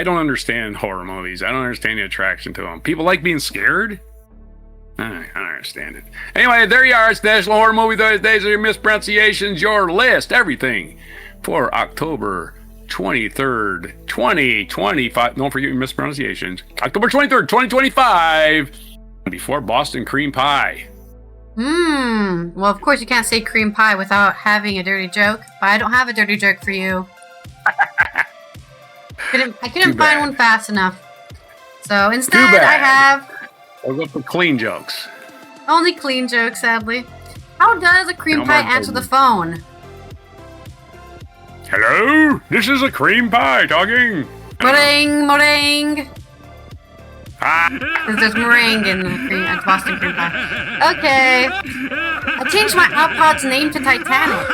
don't understand horror movies. I don't understand the attraction to them. People like being scared. I don't understand it. Anyway, there you are. It's National Horror Movie Thursdays. Your mispronunciations, your list, everything for October 23rd, 2025. Don't forget your mispronunciations. October 23rd, 2025. Before Boston Cream Pie. Well, of course you can't say cream pie without having a dirty joke, but I don't have a dirty joke for you. I couldn't find one fast enough. So instead, I have... I'll go for clean jokes. Only clean jokes, sadly. How does a cream pie answer the phone? Hello? This is a cream pie talking. Meringue, meringue. Ah. There's meringue in the Boston cream pie. Okay. I changed my iPod's name to Titanic.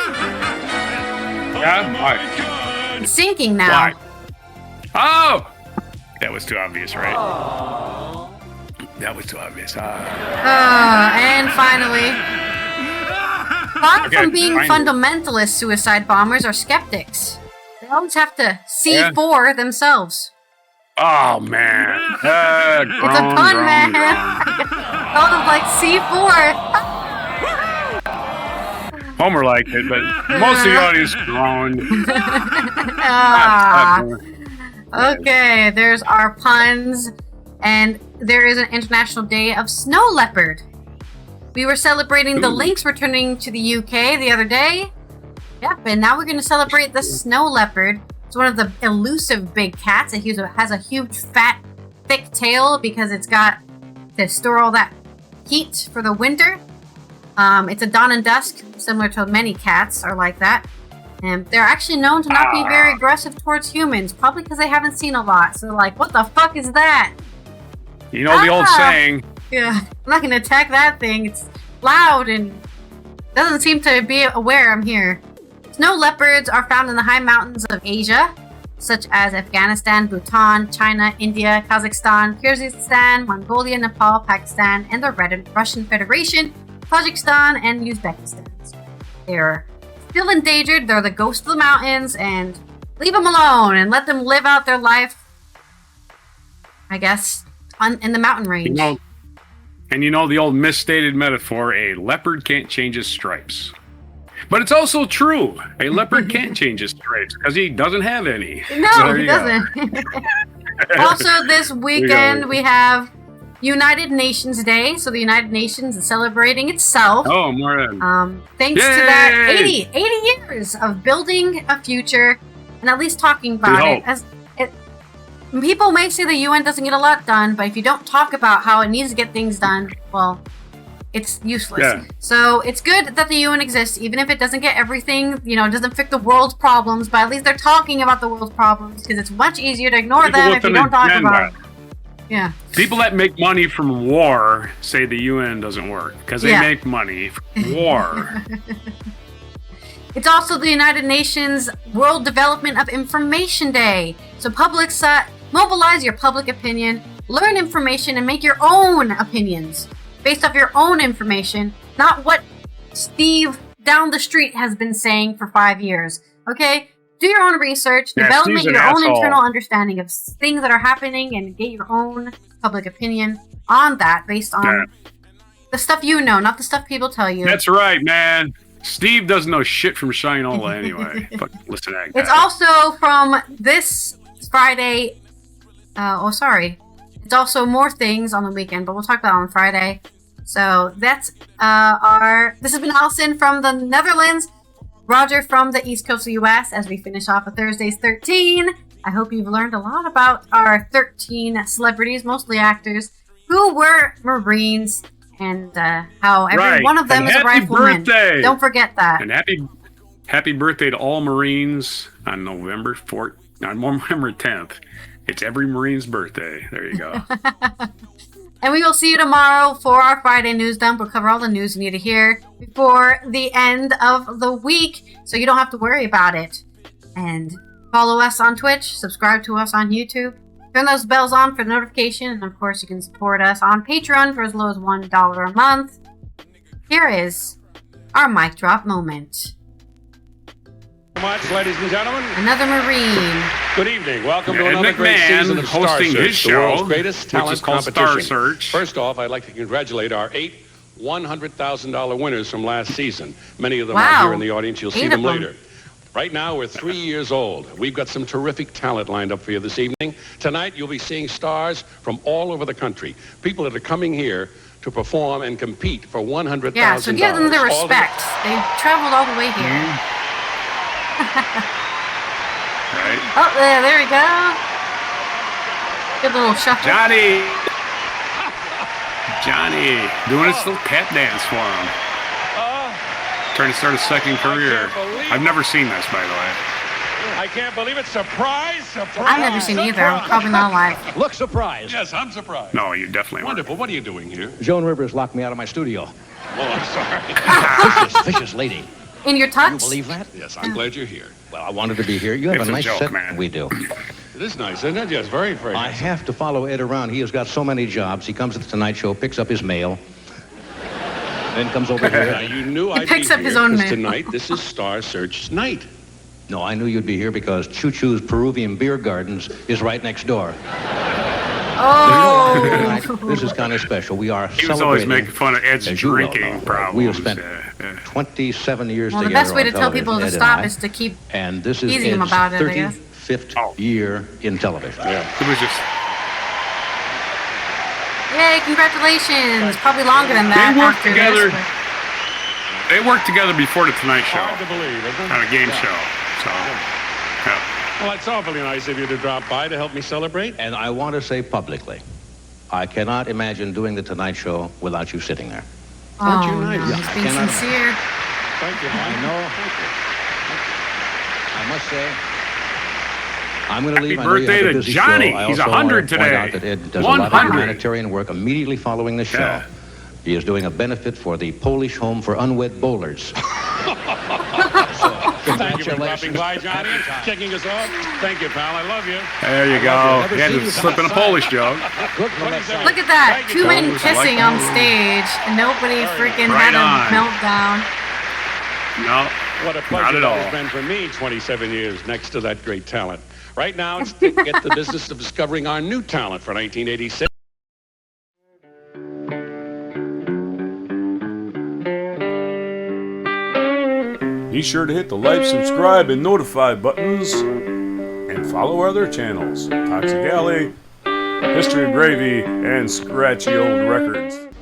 Yeah? Why? It's sinking now. Why? Oh! That was too obvious, right? That was too obvious. And finally, far from being fundamentalist suicide bombers or skeptics, they always have to C4 themselves. Oh, man. It's a pun, man. Thought of like C4. Homer liked it, but most of the audience groaned. Okay, there's our puns. And there is an International Day of Snow Leopard. We were celebrating the lynx returning to the UK the other day. Yep, and now we're going to celebrate the snow leopard. It's one of the elusive big cats. It has a huge, fat, thick tail because it's got to store all that heat for the winter. It's a dawn and dusk, similar to many cats are like that. And they're actually known to not be very aggressive towards humans, probably because they haven't seen a lot. So they're like, what the fuck is that? You know the old saying. Yeah, I'm not going to attack that thing. It's loud and doesn't seem to be aware I'm here. Snow leopards are found in the high mountains of Asia, such as Afghanistan, Bhutan, China, India, Kazakhstan, Kyrgyzstan, Mongolia, Nepal, Pakistan, and the Russian Federation, Tajikistan, and Uzbekistan. They're still endangered. They're the ghosts of the mountains, and leave them alone and let them live out their life, I guess, in the mountain range. You know the old misstated metaphor, a leopard can't change his stripes. But it's also true. A leopard can't change his stripes because he doesn't have any. No, so he doesn't. Also, this weekend we have United Nations Day. So the United Nations is celebrating itself. Oh, more thanks to that 80 years of building a future and at least talking about it. People may say the UN doesn't get a lot done, but if you don't talk about how it needs to get things done, well, it's useless. Yeah. So it's good that the UN exists, even if it doesn't get everything, it doesn't fix the world's problems, but at least they're talking about the world's problems because it's much easier to ignore them if you don't talk about it. Yeah. People that make money from war say the UN doesn't work because they make money from war. It's also the United Nations World Development of Information Day. So mobilize your public opinion, learn information, and make your own opinions based off your own information, not what Steve down the street has been saying for 5 years. Okay? Do your own research, develop your own internal understanding of things that are happening, and get your own public opinion on that based on the stuff you know, not the stuff people tell you. That's right, man. Steve doesn't know shit from Shinola anyway. Listen to that guy. It's also from this Friday. It's also more things on the weekend, but we'll talk about it on Friday. So that's this has been Allison from the Netherlands, Roger from the East Coast of the US as we finish off a Thursday's 13. I hope you've learned a lot about our 13 celebrities, mostly actors, who were Marines and how every one of them is a rifleman. Birthday. Don't forget that. And happy birthday to all Marines on November 10th. It's every Marine's birthday. There you go. And we will see you tomorrow for our Friday news dump. We'll cover all the news you need to hear before the end of the week, so you don't have to worry about it. And follow us on Twitch, subscribe to us on YouTube, turn those bells on for notification, and of course you can support us on Patreon for as low as $1 a month. Here is our mic drop moment. Much, ladies and gentlemen. Another Marine. Good evening. Welcome to another great season of Star hosting Search, his show, the world's greatest talent competition. Star Search. First off, I'd like to congratulate our 8 $100,000 winners from last season. Many of them are here in the audience. You'll see them later. Right now, we're 3 years old. We've got some terrific talent lined up for you this evening. Tonight, you'll be seeing stars from all over the country. People that are coming here to perform and compete for $100,000. Yeah, so give them their respect. They traveled all the way here. Right. Oh, there we go. Good little shuffle. Johnny, doing his little cat dance for him. Trying to start a second career. I've never seen this, by the way. I can't believe it. Surprise! I've never seen either. I'm probably not alive. Look surprised. Yes, I'm surprised. No, you definitely weren't. Wonderful. What are you doing here? Joan Rivers locked me out of my studio. Oh, I'm sorry. Vicious lady. In your You touch? believe that? Yes, I'm glad you're here. Well, I wanted to be here. You have It's a a nice joke, set. man. We do. It is nice, isn't it? Yes, very, very I nice. have to follow Ed around. He has got so many jobs. He comes to the Tonight Show, picks up his mail, then comes over Now, here. you knew I'd picks be up his here own 'cause mail. tonight this is Star Search night. No, I knew you'd be here because Choo Choo's Peruvian Beer Gardens is right next door. Oh! Tonight, this is kind of special. We are He was always celebrating, making fun of Ed's as you well drinking know, problems. we have spent Yeah. 27 years Well, the together best way on to tell people to television, Ed stop and I, is to keep and this is teasing him Ed's about it, I guess. 35th year in television. Yeah. It was just... Yay, congratulations! Probably longer than that. They worked after together. this, They worked together before the Tonight Show. Hard to believe, isn't it? On a game show. So, yeah. Well, it's awfully nice of you to drop by to help me celebrate. And I want to say publicly, I cannot imagine doing the Tonight Show without you sitting there. but- Aren't you Oh, nice? no, Yeah, he's I being cannot sincere. Thank you, I man. know. Thank you. I must say, I'm going to leave. Happy I know you have birthday a to busy Johnny. show. I He's also 100 want to point today. out that Ed does a lot of 100. humanitarian work immediately following the show. Yeah. He is doing a benefit for the Polish Home for Unwed Bowlers. Thank you for dropping by, Johnny, kicking us off. Thank you, pal. I love you. There you go. He had to slip in a Polish joke. Good for that side. Look at that. Thank you, Two men fellas. kissing Like on stage, and nobody freaking Right had a on. meltdown. No, What a not pleasure at that all. has been for me 27 years next to that great talent. Right now, it's to get the business of discovering our new talent for 1986. Be sure to hit the like, subscribe, and notify buttons, and follow our other channels, Toxic Alley, History of Gravy, and Scratchy Old Records.